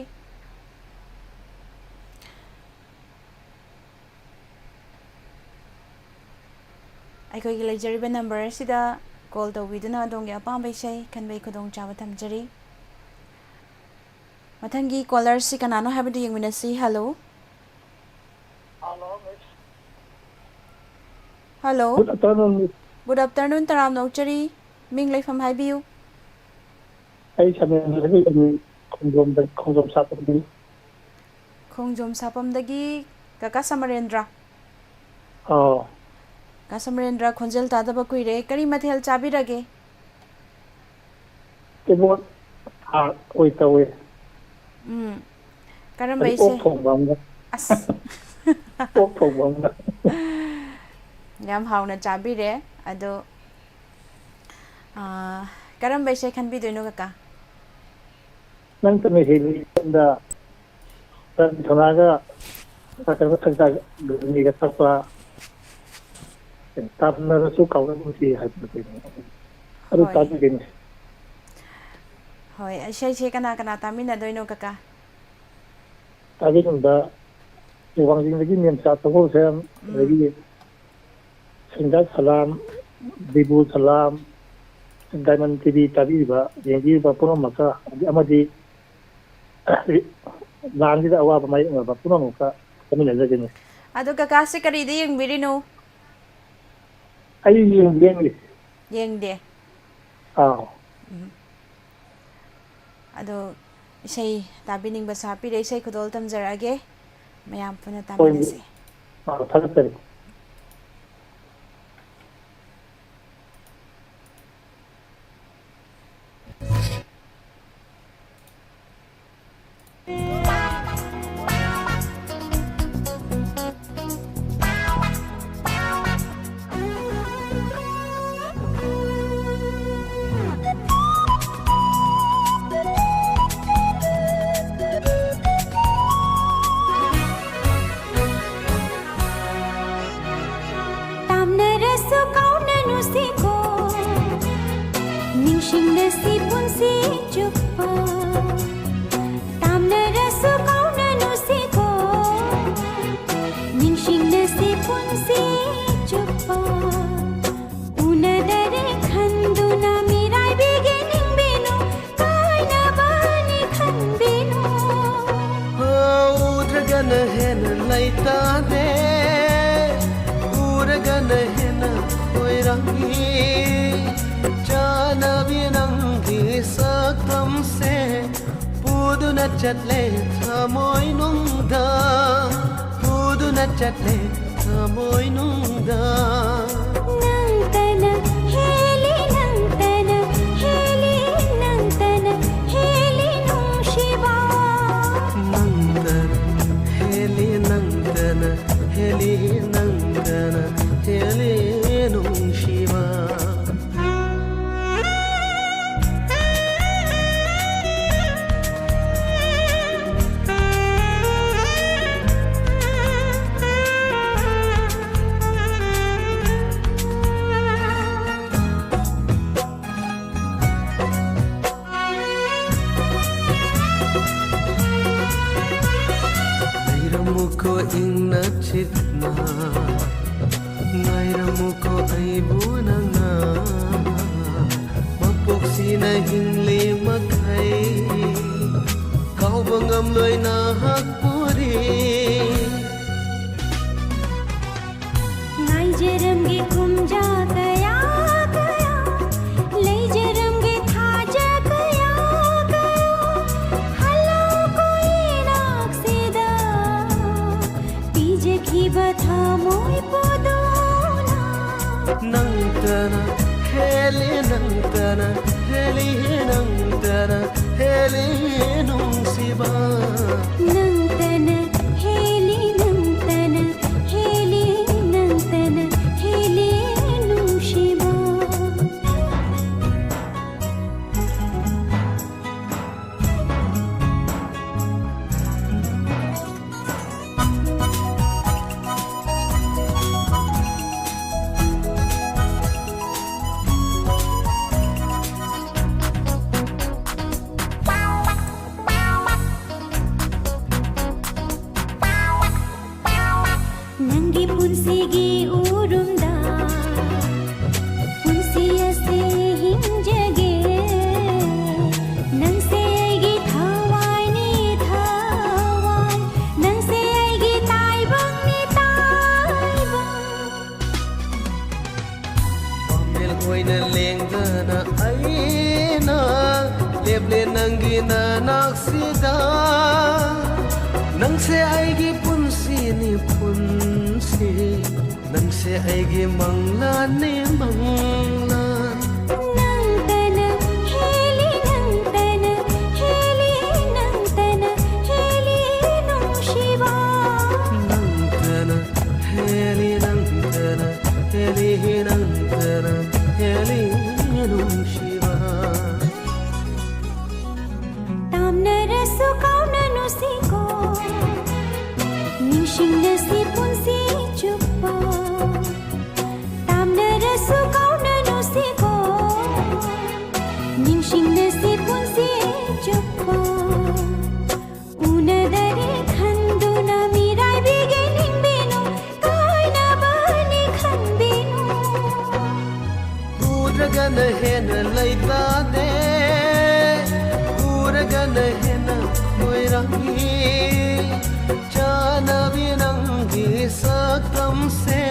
ꯑꯩꯈꯣꯏꯒꯤ ꯂꯩꯖꯔꯤꯕ ꯅꯝꯕꯔ ꯑꯁꯤꯗ ꯀꯣꯜ ꯇꯧꯕꯤꯗꯨꯅ ꯑꯗꯣꯝꯒꯤ ꯑꯄꯥꯝꯕ ꯏꯁꯩ ꯈꯟꯕꯒꯤ ꯈꯨꯗꯣꯡꯆꯥꯕ ꯊꯝꯖꯔꯤ ꯃꯊꯪꯒꯤ ꯀꯣꯂꯔꯁꯤ ꯀꯅꯥꯅꯣ ꯍꯥꯏꯕꯗꯨ ꯌꯦꯡꯃꯤꯟꯅꯁꯤ ꯍꯜꯂꯣ ꯍꯜꯂꯣ ꯒꯨꯗ ꯑꯐꯇꯔꯅꯨꯟ ꯇꯔꯥꯝ ꯅꯧꯆꯔꯤ ꯃꯤꯡ ꯂꯩꯐꯝ ꯍꯥꯏꯕꯤꯌꯨ ꯑꯩ ꯈꯣꯡꯖꯣꯝ ꯁꯥꯄꯗꯒꯤ ꯈꯣꯡꯖꯣꯝ ꯁꯥꯄꯝꯗꯒꯤ ꯀꯀꯥ ꯁꯃꯔꯦꯟꯗ꯭ꯔ ꯑꯥꯎ ꯀꯀꯥ ꯁꯃꯔꯦꯟꯗ꯭ꯔ ꯈꯣꯟꯖꯦꯜ ꯇꯥꯗꯕ ꯀꯨꯏꯔꯦ ꯀꯔꯤ ꯃꯊꯦꯜ ꯆꯥꯕꯤꯔꯒꯦ ꯀꯦꯕꯣꯠ ꯑꯣꯏ ꯇꯧꯋꯦ ꯀꯔꯝꯕ ꯑꯗꯩ ꯑꯣꯛ ꯏꯁꯩ ꯊꯣꯡꯕ ꯑꯃꯒ ꯑꯁ ꯑꯣꯛ ꯊꯣꯡꯕ ꯑꯃꯒ ꯌꯥꯝ ꯍꯥꯎꯅ ꯆꯥꯕꯤꯔꯦ ꯑꯗꯣ ꯀꯔꯝꯕ ꯏꯁꯩ ꯈꯟꯕꯤꯗꯣꯏꯅꯣ ꯀꯀꯥ ꯅꯪ ꯇꯅ ꯍꯦꯜꯂꯤꯗ ꯊꯣꯅꯥꯒ ꯃꯤꯒ ꯊꯛꯄ ꯇꯥꯞꯅꯔꯁꯨ ꯀꯥꯎꯅ ꯅꯨꯡꯁꯤ ꯍꯥꯏꯕ ꯀꯩꯅꯣ ꯑꯗꯨ ꯍꯣꯏ ꯇꯥꯕꯤꯒꯅꯤ ꯍꯣꯏ ꯏꯁꯩꯁꯦ ꯀꯅꯥ ꯀꯅꯥ ꯇꯥꯃꯤꯟꯅꯗꯣꯏꯅꯣ ꯀꯀꯥ ꯇꯥꯕꯤꯅꯨꯡꯗ ꯋꯥꯡꯖꯤꯡꯗꯒꯤ ꯃꯦꯝꯆꯥ ꯇꯒꯣꯜꯁꯦꯝ ꯑꯗꯒꯤ ꯁꯤꯡꯗꯥ ꯁꯂꯥꯝ ꯕꯤꯕꯨ ꯁꯂꯥꯝ ꯗꯥꯏꯃꯟ ꯇꯤꯚꯤ ꯇꯥꯕꯤꯔꯤꯕ ꯌꯦꯡꯕꯤꯔꯤꯕ ꯄꯨꯝꯅꯃꯛꯀ ꯑꯃꯗꯤ ꯂꯥꯟꯁꯤꯗ ꯑꯋꯥꯕ ꯃꯥꯌꯣꯛꯅꯕ ꯄꯨꯝꯅꯃꯛꯀ ꯆꯠꯃꯤꯟꯅꯖꯒꯅꯤ ꯑꯗꯣ ꯀꯀꯥꯁꯦ ꯀꯔꯤꯗ ꯌꯦꯡꯕꯤꯔꯤꯅꯣ ꯑꯩ ꯌꯦꯡꯒꯦ ꯌꯦꯡꯗꯦ ꯑꯥꯎ ꯑꯗꯣ ꯏꯁꯩ ꯇꯥꯕꯤꯅꯤꯡꯕꯁꯨ ꯍꯥꯞꯄꯤꯔꯦ ꯏꯁꯩ ꯈꯨꯗꯣꯜ ꯇꯝꯖꯔꯛꯑꯒꯦ ꯃꯌꯥꯝ ꯄꯨꯟꯅ ꯍꯣꯏ ꯇꯥꯃꯤꯟꯅꯁꯤ ꯊꯥꯒꯠꯆꯔꯤ ꯆꯥꯅꯕꯤ ꯅꯪꯒꯤ ꯁꯛ से पूदुना चले थमोय नुंगदा पूदुना चले थमोय नुंगदा नंतन हेली नंतन हेली नंतन हेली नुशिवा नंदन हेली नंदन हेली नंदन heli नुशिवा Ngairamuko ingna chitna Ngairamuko aibuna nga Mapoksina hingle makai Kau bangam loy na hakpuri नाइजरंगे कुमजा गया गया लेजरंगे थाजा गया गया हल्ला कोई नाक्सिदा पीजे की बथा मोई पोदोना Nangtana heli nangtana heli nangtana heli nung siba नंतन हेली नंतन हेली नंतन हेली नुशिवा नंगी पुंसीगी उरुमदा पुंसिया से हिंजगे नंग से आएगी थावाई नी थावाई नंग से आएगी ताइबंग नी ताइबंग Pamel hoina lengdana aina leble nangina naksida nangse aigi punsi ni punsi nangse aigi manglan ni manglan नंतन हेली नंतन हेली नंतन हेली नुशिवा nangtana heli nangtana heli nangtana heli nung shiva तामनरसु काउननुसिको निशिंगसी पुंसी चुप्पा तामनरसु काउननुसिको निशिंगसी पुंसी चुप्पा उनदरे खंदुना मिराय बिगे निंबिनु कायना बनी खंबिनु Uragana hena laita de Uragana hena moirangi Chana binangi sakam se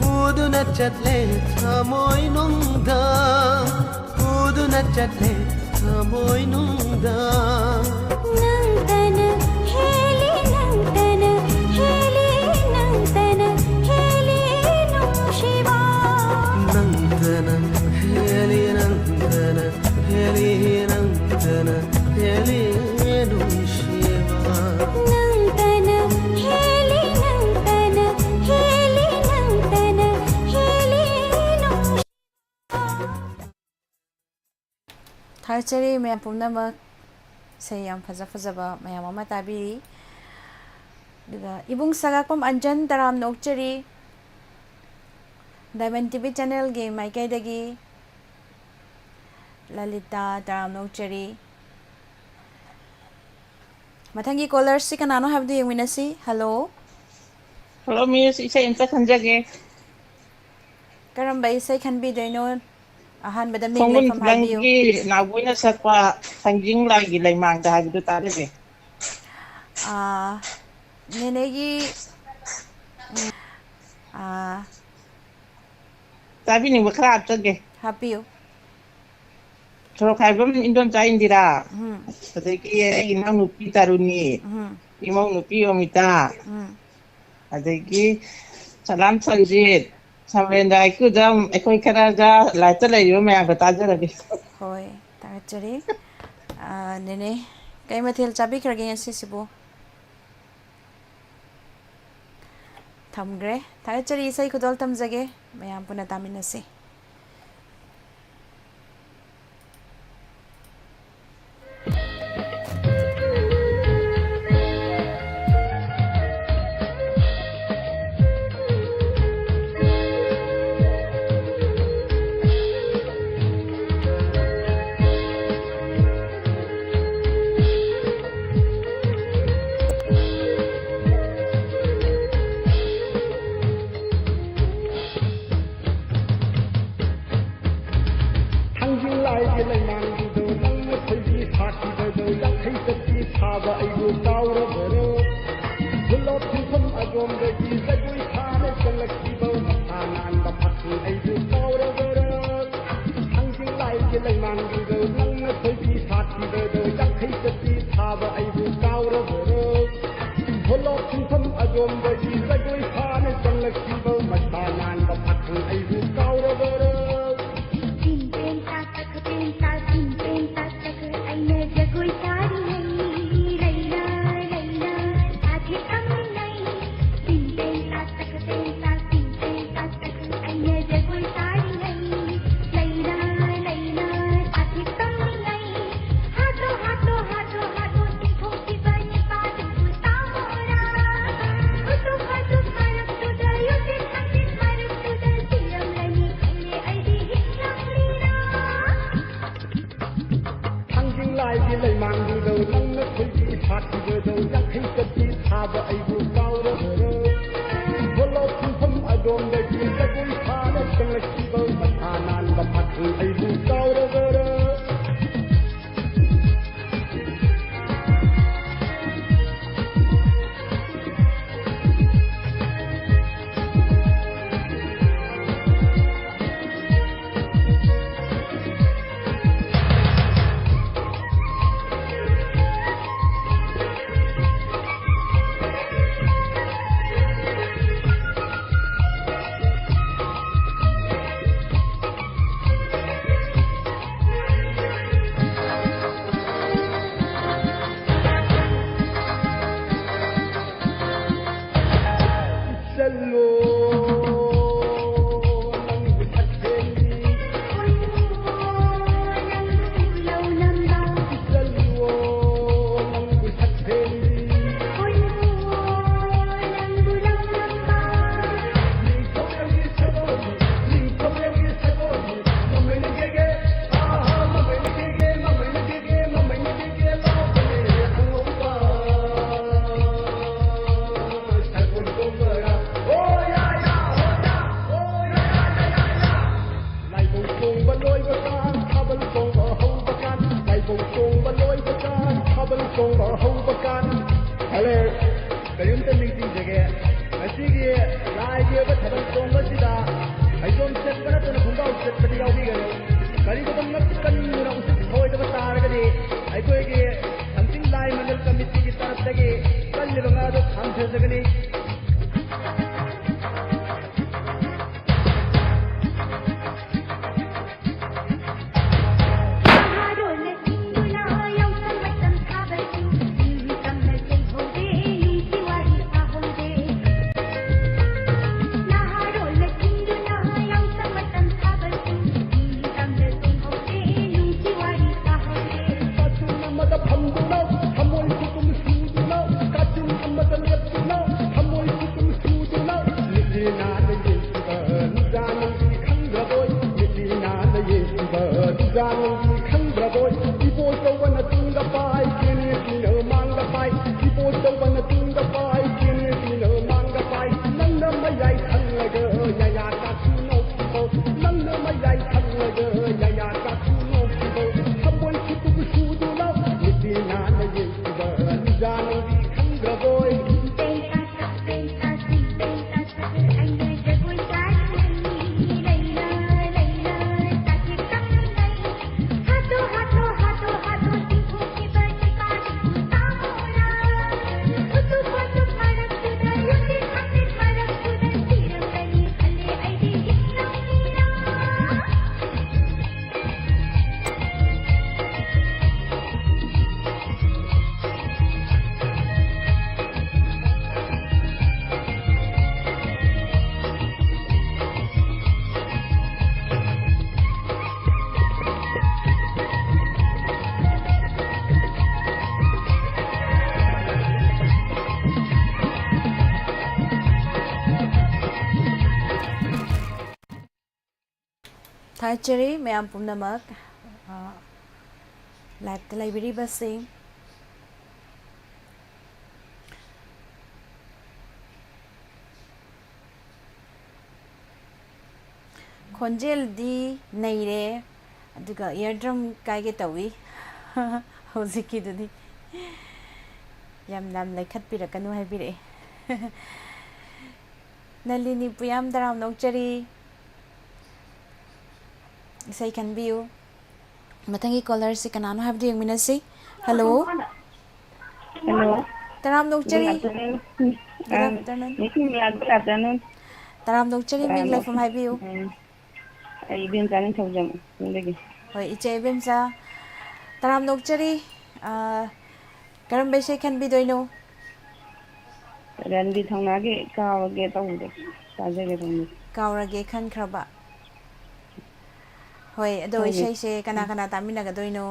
Puduna chatle thamoy nungda Puduna chatle thamoy nungda नंतन हेली नंतन हेली नंतन हेली नुशिवा Nangdana heli nangdana heli nangdana heli nung shiva नंतन हेली नंतन हेली नंतन हेली नुशिवा थारचरी मैं पुनमक से याम फजा फजबा मैम अमा ताबिरी दुगा इबुंग सगाकम अंजन तराम नोकचरी डायमंड टीवी चैनल गे माइकैदगी ललिता तराम नोकचरी मथंगी कॉलर से कनानो हाबदु यमिनसी हेलो हेलो मिस इसे इंचा खंजगे करम इसे खनबीदोइनो अहानबदा मिंग खोंगुन लेफम हाबियो लंगी नागुइना सकवा संजिंग लागी लैमांग दा हाबिदु तारेबे नेनेगी ताबी नि बखरा आपचगे हाबियो Sorokhaibam Indoncha Indira. Adagi inang nupi Taruni. Imong nupi Omita. Adagi Salam Sanjit. Samrendai kudam ekoi karaja laita layo mayam bataja rabi. Hoi, tagachari. Nene, kay mathil chabi krage ngasi sibo. Thamgre, tagachari isai kudol tamjage, mayam puna taminasi. ꯊꯥꯒꯠꯆꯔꯤ ꯃꯌꯥꯝ ꯄꯨꯝꯅꯃꯛ ꯂꯥꯏꯚꯇ ꯂꯩꯕꯤꯔꯤꯕꯁꯤꯡ ꯈꯣꯟꯖꯦꯜꯗꯤ ꯅꯩꯔꯦ ꯑꯗꯨꯒ ꯏꯌꯔꯗ꯭ꯔꯝ ꯀꯥꯏꯒꯦ ꯇꯧꯏ ꯍꯧꯖꯤꯛꯀꯤꯗꯨꯗꯤ ꯌꯥꯝ ꯂꯩꯈꯠꯄꯤꯔꯛꯀꯅꯨ ꯍꯥꯏꯕꯤꯔꯛꯑꯦ ꯅꯂꯤꯅꯤ ꯄꯨꯌꯥꯝ ꯇꯔꯥꯝ ꯅꯣꯛꯆꯔꯤ ꯏꯁꯩ ꯈꯟꯕꯤꯌꯨ ꯃꯊꯪꯒꯤ ꯀꯣꯂꯔꯁꯤ ꯀꯅꯥꯅꯣ ꯍꯥꯏꯕꯗꯨ ꯌꯦꯡꯃꯤꯟꯅꯁꯤ ꯍꯜꯂꯣ Hello. ꯇꯔꯥꯝ Good ꯅꯣꯛꯆꯔꯤ afternoon. Good afternoon Good afternoon. ꯇꯔꯥꯝ ꯅꯣꯛꯆꯔꯤ ꯃꯤꯡ ꯂꯩꯐꯝ ꯍꯥꯏꯕꯤꯌꯨ ꯑꯩ ꯏꯕꯦꯝꯆꯥ ꯅꯤꯡꯊꯧꯖꯝ ꯌꯨꯝꯗꯒꯤ ꯍꯣꯏ ꯏꯆꯦ ꯏꯕꯦꯝꯆꯥ ꯇꯔꯥꯝ ꯅꯣꯛꯆꯔꯤ ꯀꯔꯝꯕ ꯏꯁꯩ ꯈꯟꯕꯤꯗꯣꯏꯅꯣ ꯔꯟꯕꯤ ꯊꯧꯅꯥꯒꯤ ꯀꯥꯎꯔꯒꯦ ꯇꯧꯕꯗꯣ ꯇꯥꯖꯒꯦ ꯇꯧꯕꯅꯤ ꯀꯥꯎꯔꯒꯦ ꯈꯟꯈ꯭ꯔꯕ ꯍꯣꯏ ꯑꯗꯣ ꯍꯣꯏꯅꯦ ꯏꯁꯩꯁꯦ ꯀꯅꯥ ꯇꯥꯃꯤꯟꯅꯒꯗꯣꯏꯅꯣ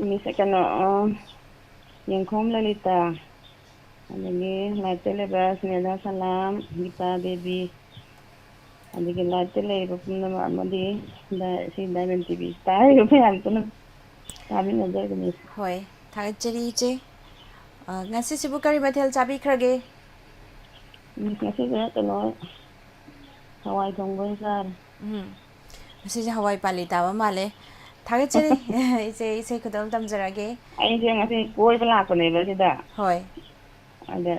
ꯃꯤꯁꯦ ꯀꯩꯅꯣ ꯌꯦꯡꯈꯣꯝ ꯂꯂꯤꯇꯥ ꯑꯗꯒꯤ ꯂꯥꯏꯠꯇ ꯂꯩꯕ ꯁ꯭ꯅꯦꯍꯥ ꯁꯂꯥꯝ ꯒꯤꯇꯥ ꯗꯦꯕꯤ ꯑꯗꯒꯤ ꯂꯥꯏꯠꯇ ꯂꯩꯔꯤꯕ ꯄꯨꯝꯅꯃꯛ ꯑꯃꯗꯤ ꯁꯤ ꯗꯥꯏꯃꯟ ꯇꯤꯚꯤ ꯇꯥꯔꯤꯕ ꯃꯌꯥꯝꯗꯨꯅ ꯇꯥꯃꯤꯟꯅꯖꯕꯅꯤ ꯍꯣꯏ ꯊꯥꯒꯠꯆꯔꯤ ꯏꯆꯦ ꯉꯁꯤꯁꯤꯕꯨ ꯀꯔꯤ ꯃꯊꯦꯜ ꯆꯥꯕꯤꯈ꯭ꯔꯒꯦ ꯉꯁꯤꯁꯦ ꯀꯩꯅꯣ ꯍꯋꯥꯏ ꯊꯣꯡꯕ ꯑꯣꯏꯅ ꯆꯥꯔꯦ ꯉꯁꯤꯁꯦ ꯍꯋꯥꯏ ꯄꯥꯜꯂꯤ ꯇꯥꯕ ꯃꯥꯜꯂꯦ ꯊꯥꯒꯠꯆꯔꯤ ꯏꯆꯦ ꯏꯁꯩ ꯈꯨꯇꯝ ꯇꯝꯖꯔꯒꯦ ꯑꯩꯁꯦ ꯉꯁꯤ ꯀꯣꯏꯕ ꯂꯥꯛꯄꯅꯦꯕ ꯁꯤꯗ ꯍꯣꯏ ꯑꯗ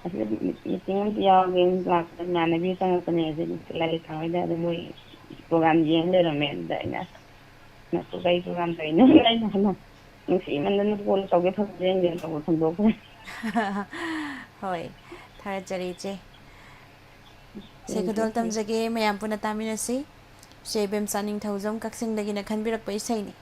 ꯑꯁꯤꯗ ꯃꯤꯇꯤꯡ ꯑꯃꯇ ꯌꯥꯎꯒꯦꯅ ꯂꯥꯛꯄꯗ ꯏꯃꯥꯟꯅꯕꯤ ꯆꯪꯉꯛꯄꯅꯦ ꯑꯁꯤꯗ ꯂꯥꯏꯔꯤꯛ ꯊꯥꯡꯉꯩꯗ ꯑꯗꯨ ꯃꯣꯏ ꯄ꯭ꯔꯣꯒꯥꯝ ꯌꯦꯡ ꯂꯩꯔꯝꯃꯦ ꯑꯗꯨꯗ ꯑꯩꯅ ꯅꯠꯇꯨ ꯀꯩ ꯄ꯭ꯔꯣꯒꯥꯝ ꯇꯧꯔꯤꯅꯣ ꯑꯩꯅ ꯍꯟꯅ ꯅꯨꯡꯁꯤꯃꯟꯗꯅ ꯀꯣꯜ ꯇꯧꯒꯦ ꯐꯖꯅ ꯇꯧꯕ ꯊꯝꯗꯣꯛꯈ꯭ꯔꯦ ꯍꯣꯏ ꯊꯥꯒꯠꯆꯔꯤ ꯏꯆꯦ ꯏꯁꯩ ꯈꯨꯗꯣꯜ ꯇꯝꯖꯒꯦ ꯃꯌꯥꯝ ꯄꯨꯟꯅ ꯇꯥꯃꯤꯟꯅꯁꯤ ꯏꯆꯦ ꯏꯕꯦꯝꯆꯥ ꯅꯤꯡꯊꯧꯖꯝ ꯀꯛꯆꯤꯡꯗꯒꯤꯅ ꯈꯟꯕꯤꯔꯛꯄ ꯏꯁꯩꯅꯤ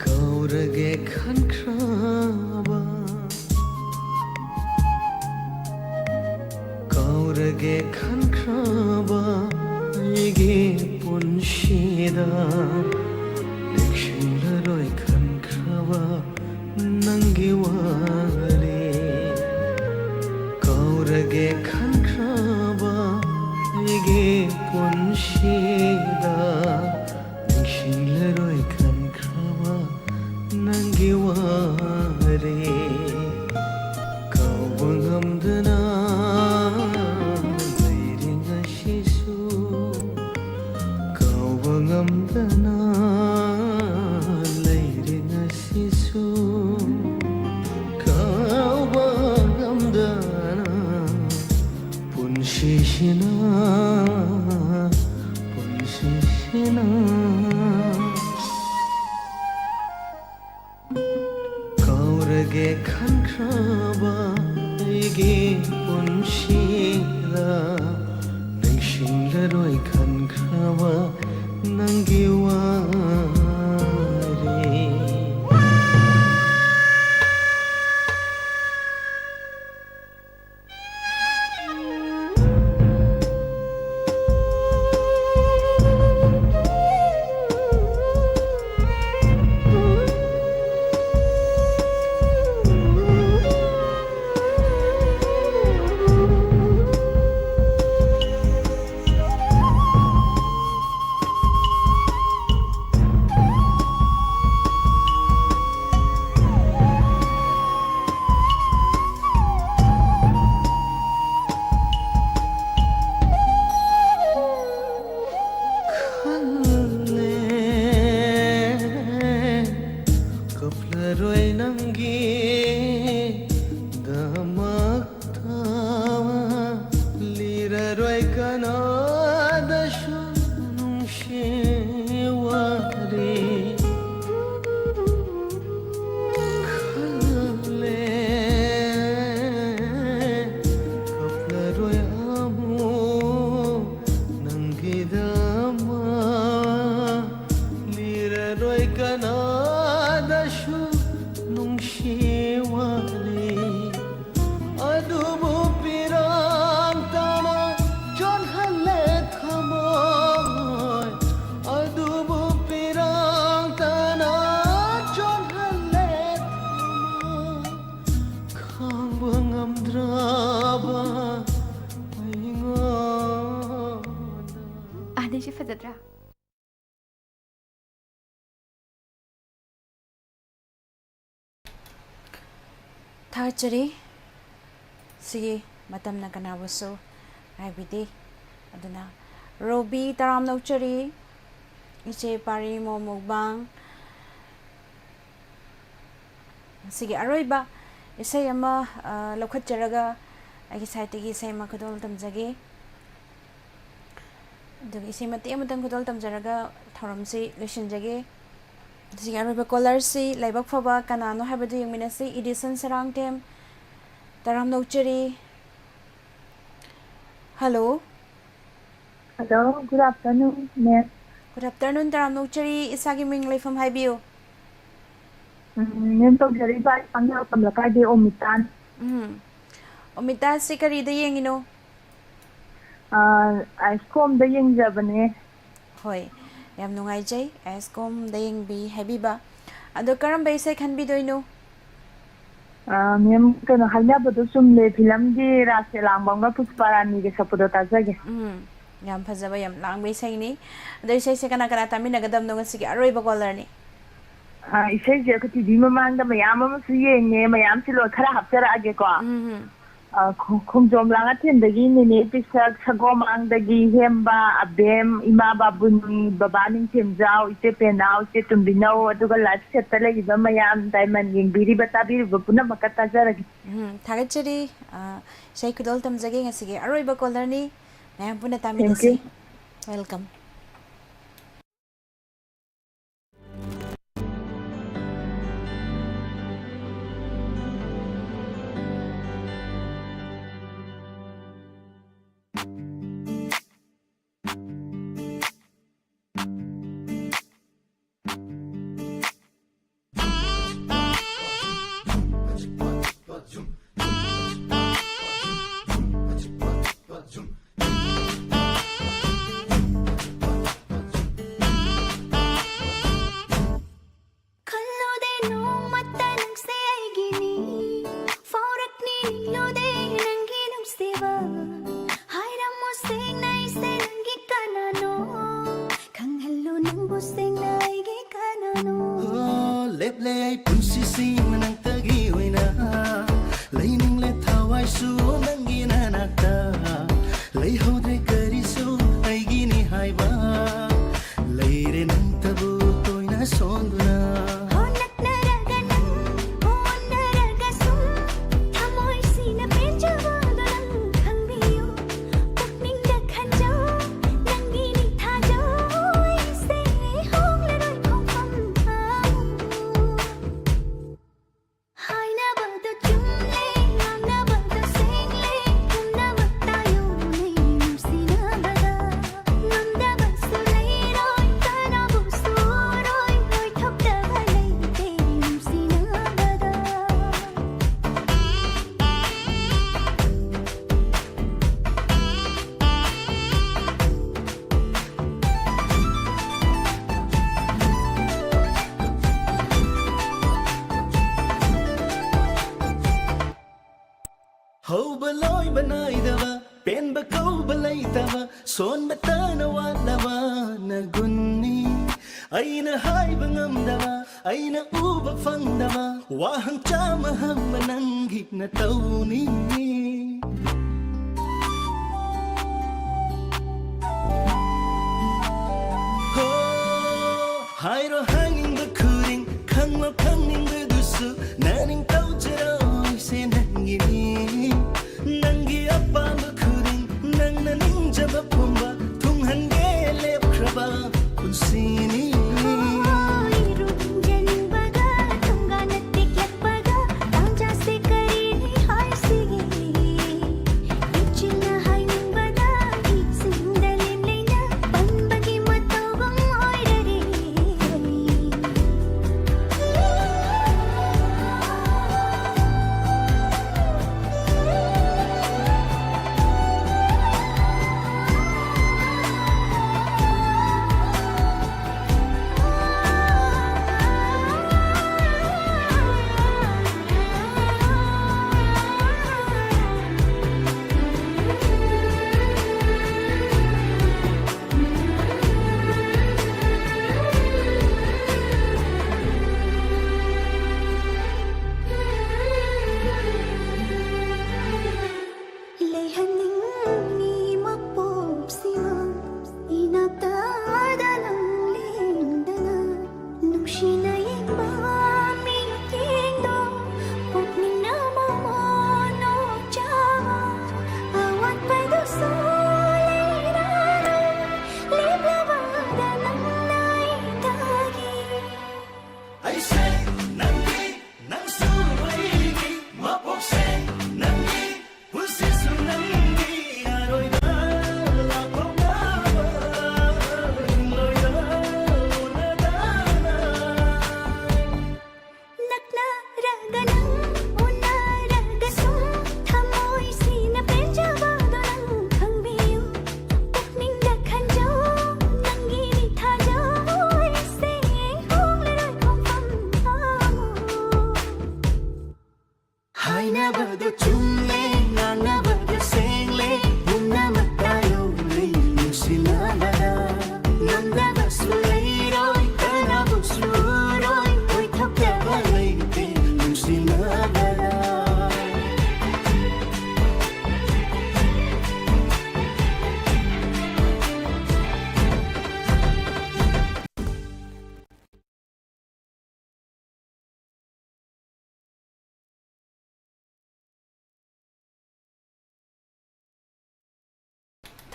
kaurage khankraba kaurage khankraba aige punshida nikshinlaroi khankraba nangi ware kaurage khankraba aige punshida nikshinlaroi khankraba nangi ware kauba ngamdana leiri ngasisu kauba ngamdana leiri ngasisu kauba ngamdana punshishina punshishina kaurage khankraba aige punshida ningshinglaroi khankraba nangi ware kaplaroi nangi damakta liraroi kanada shunung sheware khalle ꯅꯤꯁꯤ ꯐꯖꯗ꯭ꯔꯥ ꯊꯥꯒꯠꯆꯔꯤ ꯁꯤꯒꯤ ꯃꯇꯝꯅ ꯀꯅꯥꯕꯨꯁꯨ ꯍꯥꯏꯕꯤꯗꯦ ꯑꯗꯨꯅ ꯔꯣꯕꯤ ꯇꯔꯥꯝ ꯅꯧꯆꯔꯤ ꯏꯆꯦ ꯄꯥꯔꯤ ꯃꯣꯃꯨꯛꯕꯥꯡ ꯁꯤꯒꯤ ꯑꯔꯣꯏꯕ ꯏꯁꯩ ꯑꯃ ꯂꯧꯈꯠꯆꯔꯒ ꯑꯩꯒꯤ ꯁꯥꯏꯠꯇꯒꯤ ꯏꯁꯩ ꯑꯃ ꯈꯨꯗꯣꯜ ꯇꯝꯖꯒꯦ ꯑꯗꯨꯒ ꯏꯁꯩ ꯃꯇꯦꯛ ꯑꯃꯇꯪ ꯈꯨꯗꯣꯜ ꯇꯝꯖꯔꯒ ꯊꯧꯔꯝꯁꯤ ꯂꯣꯏꯁꯤꯟꯖꯒꯦ ꯁꯤꯒꯤ ꯑꯔꯣꯏꯕ ꯀꯣꯂꯔꯁꯤ ꯂꯥꯏꯕꯛ ꯐꯕ ꯀꯅꯥꯅꯣ ꯍꯥꯏꯕꯗꯨ ꯌꯦꯡꯃꯤꯟꯅꯁꯤ ꯏꯗꯤꯁꯟ ꯁꯔꯥꯡꯊꯦꯝ ꯇꯔꯥꯝ ꯅꯧꯆꯔꯤ hello Hello, good afternoon, ma'am. Good afternoon ꯇꯔꯥꯝ ꯅꯧꯆꯔꯤ ꯏꯁꯥꯒꯤ ꯃꯤꯡ ꯂꯩꯐꯝ ꯍꯥꯏꯕꯤꯌꯨ Ma'am ꯇꯧꯖꯔꯤꯕ ꯄꯥꯡꯊꯛꯐꯝ ꯂꯩꯀꯥꯏꯗꯤ ꯑꯣꯃꯤꯇꯥꯟ ꯑꯣꯃꯤꯇꯥꯁꯤ ꯀꯔꯤꯗ ꯌꯦꯡꯉꯤꯅꯣ ꯑꯥꯏꯁꯀꯣꯝꯗ ꯌꯦꯡꯖꯕꯅꯦ ꯍꯣꯏ ꯌꯥꯝ ꯅꯨꯡꯉꯥꯏꯖꯩ ꯑꯦꯁꯀꯣꯝꯗ ꯌꯦꯡꯕꯤ ꯍꯥꯏꯕꯤꯕ ꯑꯗꯣ ꯀꯔꯝꯕ ꯏꯁꯩ ꯈꯟꯕꯤꯗꯣꯏꯅꯣ ꯃꯦꯝ ꯀꯩꯅꯣ ꯍꯥꯏꯅꯕꯗꯣ ꯆꯨꯝꯂꯦ ꯐꯤꯂꯝꯒꯤ ꯔꯥꯁ ꯂꯥꯡꯕꯝꯒ ꯄꯨꯁꯄꯥꯔꯥꯅꯤꯒ ꯁꯛꯄꯗꯣ ꯇꯥꯖꯒꯦ ꯌꯥꯝ ꯐꯖꯕ ꯌꯥꯝ ꯂꯥꯡꯕ ꯏꯁꯩꯅꯤ ꯑꯗꯣ ꯏꯁꯩꯁꯦ ꯀꯅꯥ ꯀꯅꯥ ꯇꯥꯃꯤꯟꯅꯒꯗꯕꯅꯣ ꯉꯁꯤꯒꯤ ꯑꯔꯣꯏꯕ ꯀꯣꯂꯔꯅꯤ ꯏꯁꯩꯁꯦ ꯑꯩꯈꯣꯏ ꯇꯤꯚꯤ ꯃꯃꯥꯡꯗ ꯃꯌꯥꯝ ꯑꯃꯁꯨ ꯌꯦꯡꯉꯦ ꯃꯌꯥꯝꯁꯤ ꯂꯣꯏ ꯈꯔ ꯍꯥꯞꯆꯔꯛꯑꯒꯦꯀꯣ ꯈꯣꯡꯖꯣꯝ ꯂꯥꯡꯉꯊꯦꯟꯗꯒꯤ ꯅꯦꯅꯦ ꯄꯤꯁꯛ ꯁꯒꯣꯃꯥꯡꯗꯒꯤ ꯍꯦꯝꯕ ꯑꯕꯦꯝ ꯏꯃꯥ ꯕꯥꯕꯨꯅꯤ ꯕꯕꯥ ꯅꯤꯡꯊꯦꯝꯖꯥꯎ ꯏꯆꯦ ꯄꯦꯅꯥꯎ ꯏꯆꯦ ꯇꯨꯝꯕꯤꯅꯧ ꯑꯗꯨꯒ ꯂꯥꯏꯐ ꯁꯦꯠꯇ ꯂꯩꯔꯤꯕ ꯃꯌꯥꯝ ꯗꯥꯏꯃꯟ ꯌꯦꯡꯕꯤꯔꯤꯕ ꯇꯥꯕꯤꯔꯤꯕ ꯄꯨꯝꯅꯃꯛꯀ ꯇꯥꯖꯔꯒꯦ ꯊꯥꯒꯠꯆꯔꯤ ꯏꯁꯩ ꯈꯨꯗꯣꯜ ꯇꯝꯖꯒꯦ ꯉꯁꯤꯒꯤ ꯑꯔꯣꯏꯕ ꯀꯣꯂꯔꯅꯤ ꯃꯌꯥꯝ ꯄꯨꯟꯅ ꯊꯦꯡꯛ ꯇꯥꯃꯤꯟꯅꯁꯤ ꯌꯨ ꯋꯦꯜꯀꯝ ꯈꯜꯂꯨꯗꯦ ꯅꯣꯡꯃꯇ ꯅꯪꯁꯦ ꯑꯩꯒꯤꯅꯤ ꯐꯥꯎꯔꯛꯅꯤ ꯅꯤꯡꯂꯨꯗꯦ ꯅꯪꯒꯤ ꯅꯨꯡꯁꯤꯕ ꯍꯥꯏꯔꯝꯃꯨ ꯁꯦꯡꯅ ꯑꯩꯁꯦ ꯅꯪꯒꯤ ꯀꯅꯥꯅꯣ ꯈꯪꯍꯜꯂꯨ ꯅꯪꯕꯨ ꯁꯦꯡꯅ ꯑꯩꯒꯤ ꯀꯅꯥꯅꯣ ꯂꯦꯞꯂꯦ ꯑꯩ ꯄꯨꯟꯁꯤꯁꯤ ꯃꯅꯥꯛꯇꯒꯤ ꯑꯣꯏꯅ ꯂꯩꯅꯤꯡꯂꯦ ꯊꯋꯥꯏꯁꯨ ꯅꯪꯒꯤ ꯅꯅꯥꯛꯇ ꯂꯩꯍꯧꯗ꯭ꯔꯦ ꯀꯔꯤꯁꯨ ꯑꯩꯒꯤꯅꯤ ꯍꯥꯏꯕ ꯂꯩꯔꯦ ꯅꯪꯇꯕꯨ ꯇꯣꯏꯅ ꯁꯣꯟꯗꯨꯅ ꯍꯣꯟꯅꯛꯅꯔꯒ ꯅꯪ ꯍꯣꯟꯅꯔꯒ ꯁꯨꯝ ꯊꯃꯣꯏꯁꯤꯅ ꯄꯦꯟꯖꯕꯗꯣ ꯅꯪ ꯈꯪꯕꯤꯌꯨ ꯄꯨꯛꯅꯤꯡꯗ ꯈꯟꯖꯧ ꯅꯪꯒꯤꯅꯤ ꯊꯥꯖꯧ ꯑꯩꯁꯦ ꯍꯣꯡꯂꯔꯣꯏ ꯈꯣꯡꯐꯝ ꯍꯥꯏꯅꯕꯗꯣ ꯆꯨꯝꯂꯦ ꯉꯥꯡꯅꯕꯗꯣ ꯁꯦꯡꯂꯦ ꯄꯨꯝꯅꯃꯛ ꯇꯥꯌꯣꯅꯦ ꯅꯨꯡꯁꯤꯅꯕꯗ ꯉꯝꯗꯕꯁꯨ ꯂꯩꯔꯣꯏ ꯀꯅꯥꯕꯨꯁꯨ ꯑꯣꯏꯔꯣꯏ ꯂꯣꯏꯊꯣꯛꯇꯕ ꯂꯩꯇꯦ ꯅꯨꯡꯁꯤꯅꯕꯗ ꯍꯧꯕ ꯂꯣꯏꯕ ꯅꯥꯏꯗꯕ ꯄꯦꯟꯕ ꯀꯧꯕ ꯂꯩꯇꯕ ꯁꯣꯟꯕ ꯇꯅ ꯋꯥꯠꯂꯕ ꯅꯒꯨꯟꯅꯤ ꯑꯩꯅ ꯍꯥꯏꯕ ꯉꯝꯗꯕ ꯑꯩꯅ ꯎꯕ ꯐꯪꯗꯕ ꯋꯥꯍꯪ ꯆꯥꯝꯃ ꯍꯪꯕ ꯅꯪꯒꯤ ꯅꯇꯧꯅꯤ ꯍꯣ ꯍꯥꯏꯔꯣ ꯍꯥꯏꯅꯤꯡꯕ ꯈꯨꯗꯤꯡ ꯈꯪꯂꯣ ꯈꯪꯅꯤꯡꯕꯗꯨꯁꯨ ꯅꯅꯤꯡ ꯇꯧꯖꯔꯣ ꯑꯩꯁꯦ ꯅꯪꯒꯤꯅꯤ ꯅꯪꯒꯤ ꯑꯄꯥꯝꯕ ꯈꯨꯗꯤꯡ ꯅꯪꯅ ꯅꯤꯡꯖꯕ ꯄꯨꯝꯕ ꯊꯨꯡꯍꯟꯒꯦ ꯂꯦꯞꯈ꯭ꯔꯕ ꯄꯨꯟꯁꯤꯅꯤ 이루어진바가 통가는 띠격바가 남자세 그리니 할시기 미치나 하이는 바다 이승달림리나 반박이 못하고 오이라리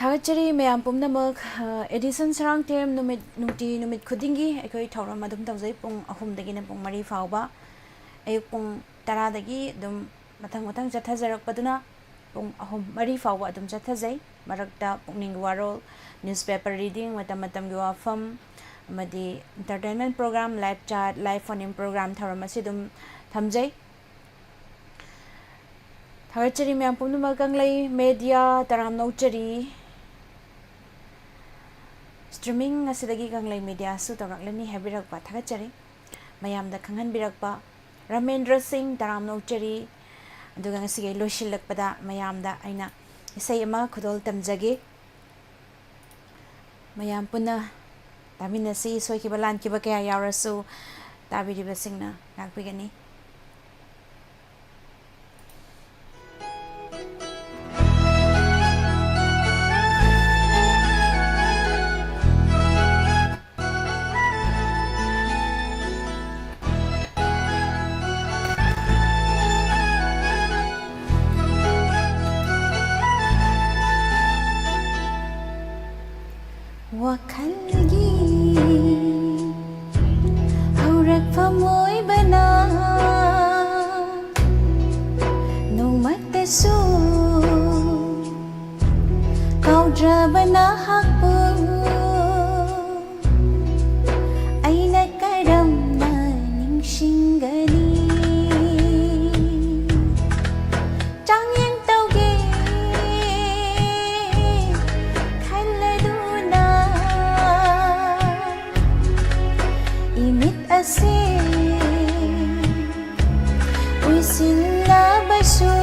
थागचरी मैम पुमनमक एडिसन सरंग टेम नुमित खुदिंगी अखोई थौरम अदुम तौजै पुंग अहुमदगिना पुंग मरी फावबा अयुक पुंग तरादगी अदुम मथंग चथाजरकपदुना पुंग अहुम मरी फावबा अदुम चथाजै मरकता पुंगनिंग वारोल न्यूज़पेपर रीडिंग मतम गी वाफम अमदी entertainment programme live chat live phone in programme थौरम असि अदुम थमजै थागचरी मैम पुमनमक कंगलै मीडिया तराम नौचरी स्ट्रीमिंग असिदगी कंगलै मीडिया सु तौरक्लनी हैबिरकपा थागचरी मयामदा खंगहनबिरकपा Ramendra Singh तराम नौचरी अदुगा ngasigai loisilakpada mayamda aina isai ama khudol tamjage mayam puna taminasi soikiba lankiba kaya yawrasu tabiriba singna ngakpigani wakalgi aurak famoy bana numaktasu kaudra bana hakpo aina karam na ningsingani changyang tauge khaladuna imit ase uisilla basu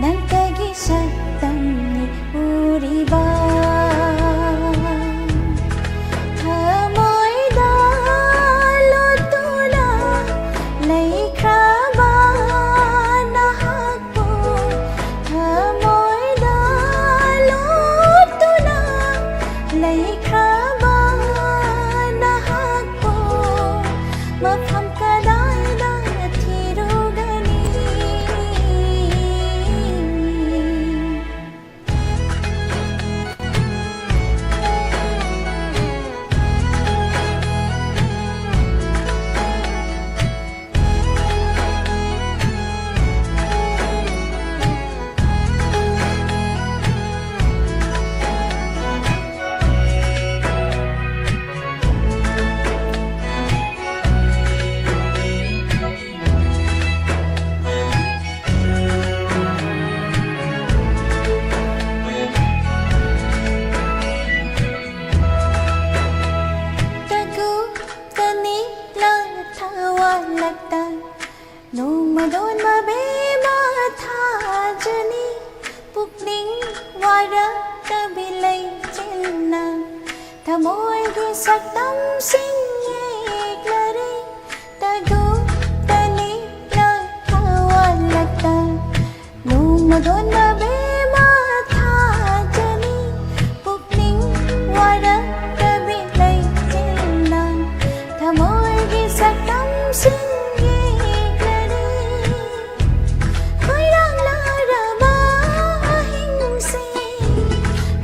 nang kagisatam ni uriba thamoy dalotula laikraba nahakpo thamoy dalotula laikraba nahakpo mafam kadayda thirugani tagu tani la thawalata nomadon mabe ma thajani pukning wara kabilai chenna thamoy gi saktam singye klare tagu tani la thawalata nomadon mabe ma thajani pukning wara kabilai chenna thamoy gi saktam singye klare khoirang laraba ahingse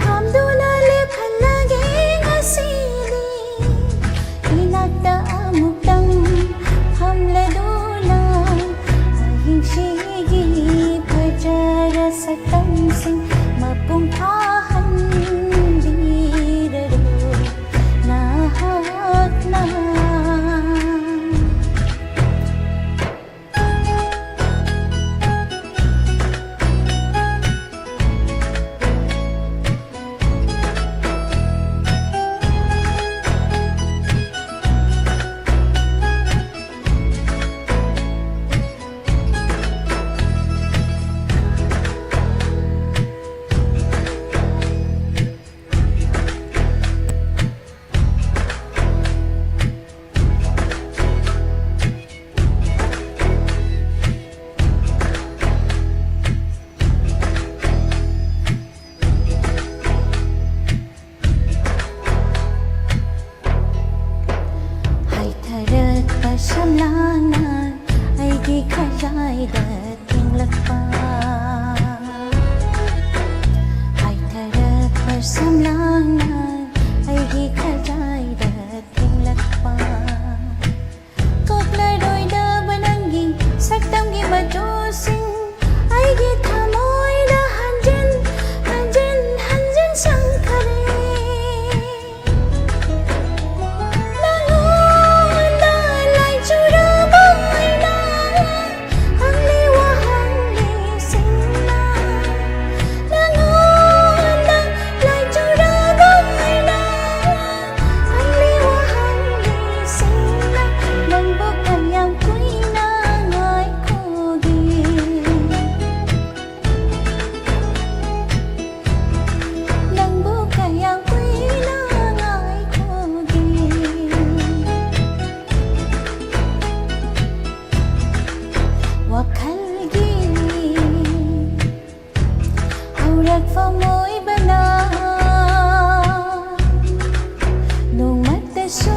kamdula lephalage ngasili inakta amuktam hamladuna ahingse gi phajara sak ꯍꯜꯂꯛꯐꯝ ꯑꯣꯏꯕꯅ ꯅꯣꯡꯃꯇꯁꯨ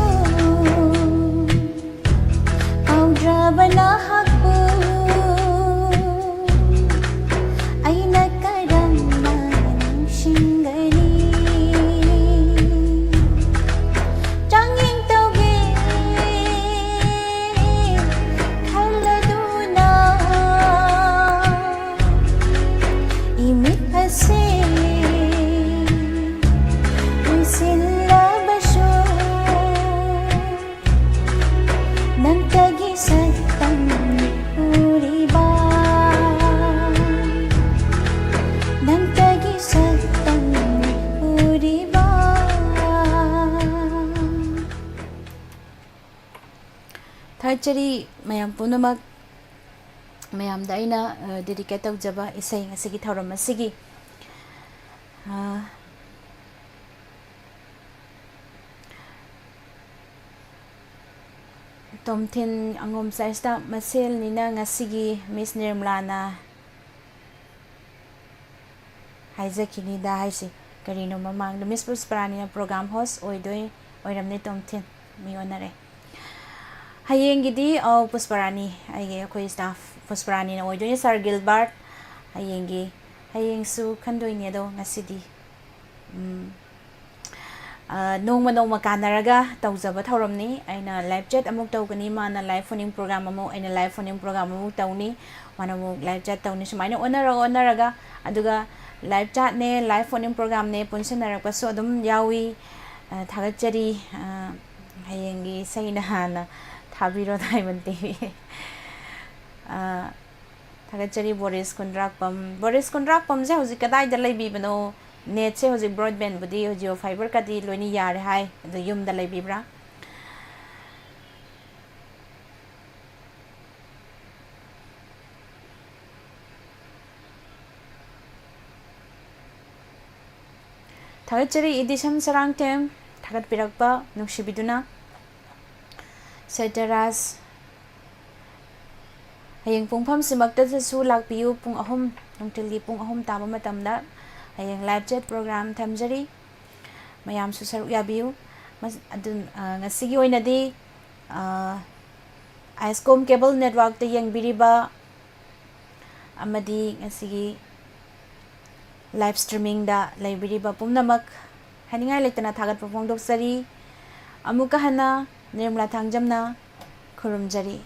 ꯀꯥꯎꯗ꯭ꯔꯕꯅ ꯍꯛꯄꯨ ꯑꯩꯅ ꯀꯔꯝꯅ ꯅꯤꯡꯁꯤꯡꯒꯅꯤ ꯆꯥꯡꯌꯦꯡ ꯇꯧꯒꯦ ꯈꯜꯂꯗꯨꯅ 이mit ꯑꯁꯤ 우실라바쇼 넌떡이 샀던 우리 방 넌떡이 샀던 우리 방 ꯊꯥꯒꯠꯆꯔꯤ ꯃꯌꯥꯝ ꯄꯨꯝꯅꯃꯛ ꯃꯌꯥꯝꯗ ꯑꯩꯅ ꯗꯦꯗꯤꯀꯦꯠ ꯇꯧꯖꯕ ꯏꯁꯩ ꯉꯁꯤꯒꯤ ꯊꯧꯔꯝ ꯑꯁꯤꯒꯤ ꯇꯣꯝꯊꯤꯟ ꯑꯉꯣꯝ ꯁꯥꯏꯁꯇ ꯃꯁꯦꯜꯅꯤꯅ ꯉꯁꯤꯒꯤ ꯃꯤꯁ ꯅꯤꯔꯃꯂꯥꯅ ꯍꯥꯏꯖꯈꯤꯅꯤꯗ ꯍꯥꯏꯁꯤ ꯀꯔꯤꯅꯣ ꯃꯃꯥꯡꯗ ꯃꯤꯁ ꯄꯨꯁꯄꯔꯥꯅꯤꯅ ꯄ꯭ꯔꯣꯒ꯭ꯔꯥꯝ ꯍꯣꯁ ꯑꯣꯏꯔꯝꯅꯤ ꯇꯣꯝꯊꯤꯟ ꯃꯤ ꯑꯣꯟꯅꯔꯦ ꯍꯌꯦꯡꯒꯤꯗꯤ ꯄꯨꯁꯄꯔꯥꯅꯤ ꯑꯩꯈꯣꯏ ꯁ꯭ꯇꯥꯐ ꯄꯨꯁꯄꯔꯥꯅꯤꯅ ꯑꯣꯏꯗꯣꯏꯅꯤ ꯁꯥꯔ ꯒꯤꯜꯕꯥꯔꯠ ꯍꯌꯦꯡꯁꯨ ꯈꯟꯗꯣꯏꯅꯤ ꯑꯗꯣ ꯉꯁꯤꯗꯤ ꯅꯣꯡꯃ ꯀꯥꯟꯅꯔꯒ ꯇꯧꯖꯕ ꯊꯧꯔꯝꯅꯤ ꯑꯩꯅ ꯂꯥꯏꯚ ꯆꯦꯠ ꯑꯃꯨꯛ ꯇꯧꯒꯅꯤ ꯃꯥꯅ ꯂꯥꯏꯚ ꯐꯣꯟꯅꯤꯡ ꯄ꯭ꯔꯣꯒ꯭ꯔꯥꯝ ꯑꯃꯨꯛ ꯑꯩꯅ ꯂꯥꯏꯚ ꯐꯣꯟꯅꯤꯡ ꯄ꯭ꯔꯣꯒ꯭ꯔꯥꯝ ꯑꯃꯨꯛ ꯇꯧꯅꯤ ꯃꯥꯅ ꯑꯃꯨꯛ ꯂꯥꯏꯚ ꯆꯦꯠ ꯇꯧꯅꯤ ꯁꯨꯃꯥꯏꯅ ꯑꯣꯟꯅꯔꯒ ꯑꯗꯨꯒ ꯂꯥꯏꯚ ꯆꯥꯠꯅꯦ ꯂꯥꯏꯚ ꯐꯣꯟꯅꯤꯡ ꯄ꯭ꯔꯣꯒ꯭ꯔꯥꯝꯅꯦ ꯄꯨꯟꯁꯤꯟꯅꯔꯛꯄꯁꯨ ꯑꯗꯨꯝ ꯌꯥꯎꯏ ꯊꯥꯒꯠꯆꯔꯤ ꯍꯌꯦꯡꯒꯤ ꯏꯁꯩꯅ ꯍꯥꯟꯅ ꯊꯥꯕꯤꯔꯣ ꯗꯥꯏꯃꯟ ꯇꯤꯚꯤ ꯊꯥꯒꯠꯆꯔꯤ ꯕꯣꯔꯤꯁ ꯀꯨꯟꯗ꯭ꯔꯥꯛꯄꯝꯁꯦ ꯍꯧꯖꯤꯛ ꯀꯗꯥꯏꯗ ꯂꯩꯕꯤꯕꯅꯣ ꯅꯦꯠꯁꯦ ꯍꯧꯖꯤꯛ ꯕ꯭ꯔꯣꯗꯕꯦꯟꯕꯨꯗꯤ ꯖꯤꯑꯣ ꯐꯥꯏꯕꯔꯀꯗꯤ ꯂꯣꯏꯅ ꯌꯥꯔꯦ ꯍꯥꯏ ꯑꯗꯣ ꯌꯨꯝꯗ ꯂꯩꯕꯤꯕ꯭ꯔꯥ ꯊꯥꯒꯠꯆꯔꯤ ꯏꯗꯤꯁꯝ ꯁꯔꯥꯡꯊꯦꯝ ꯊꯥꯒꯠꯄꯤꯔꯛꯄ ꯅꯨꯡꯁꯤꯕꯤꯗꯨꯅ ꯁꯩꯇꯔꯥꯖ ꯍꯌꯦꯡ ꯄꯨꯡꯐꯝꯁꯤꯃꯛꯇꯗꯁꯨ ꯂꯥꯛꯄꯤꯌꯨ ꯄꯨꯡ 3 ꯅꯨꯡꯊꯤꯜꯒꯤ ꯄꯨꯡ 3 ꯇꯥꯕ ꯃꯇꯝꯗ ꯍꯌꯦꯡ ꯂꯥꯏꯚ ꯆꯦꯠ ꯄ꯭ꯔꯣꯒ꯭ꯔꯥꯝ ꯊꯝꯖꯔꯤ ꯃꯌꯥꯝꯁꯨ ꯁꯔꯨꯛ ꯌꯥꯕꯤꯌꯨ ꯑꯗꯨ ꯉꯁꯤꯒꯤ ꯑꯣꯏꯅꯗꯤ ꯑꯥꯏꯁꯀꯣꯝ ꯀꯦꯕꯜ ꯅꯦꯠꯋꯥꯔꯛꯇ ꯌꯦꯡꯕꯤꯔꯤꯕ ꯑꯃꯗꯤ ꯉꯁꯤꯒꯤ ꯂꯥꯏꯚ ꯁ꯭ꯇ꯭ꯔꯤꯃꯤꯡꯗ ꯂꯩꯕꯤꯔꯤꯕ ꯄꯨꯝꯅꯃꯛ ꯍꯥꯏꯅꯤꯡꯉꯥꯏ ꯂꯩꯇꯅ ꯊꯥꯒꯠꯄ ꯐꯣꯡꯗꯣꯛꯆꯔꯤ ꯑꯃꯨꯛꯀ ꯍꯟꯅ ꯅꯤꯔꯃꯂꯥ ꯊꯥꯡꯖꯝꯅ ꯈꯨꯔꯨꯝꯖꯔꯤ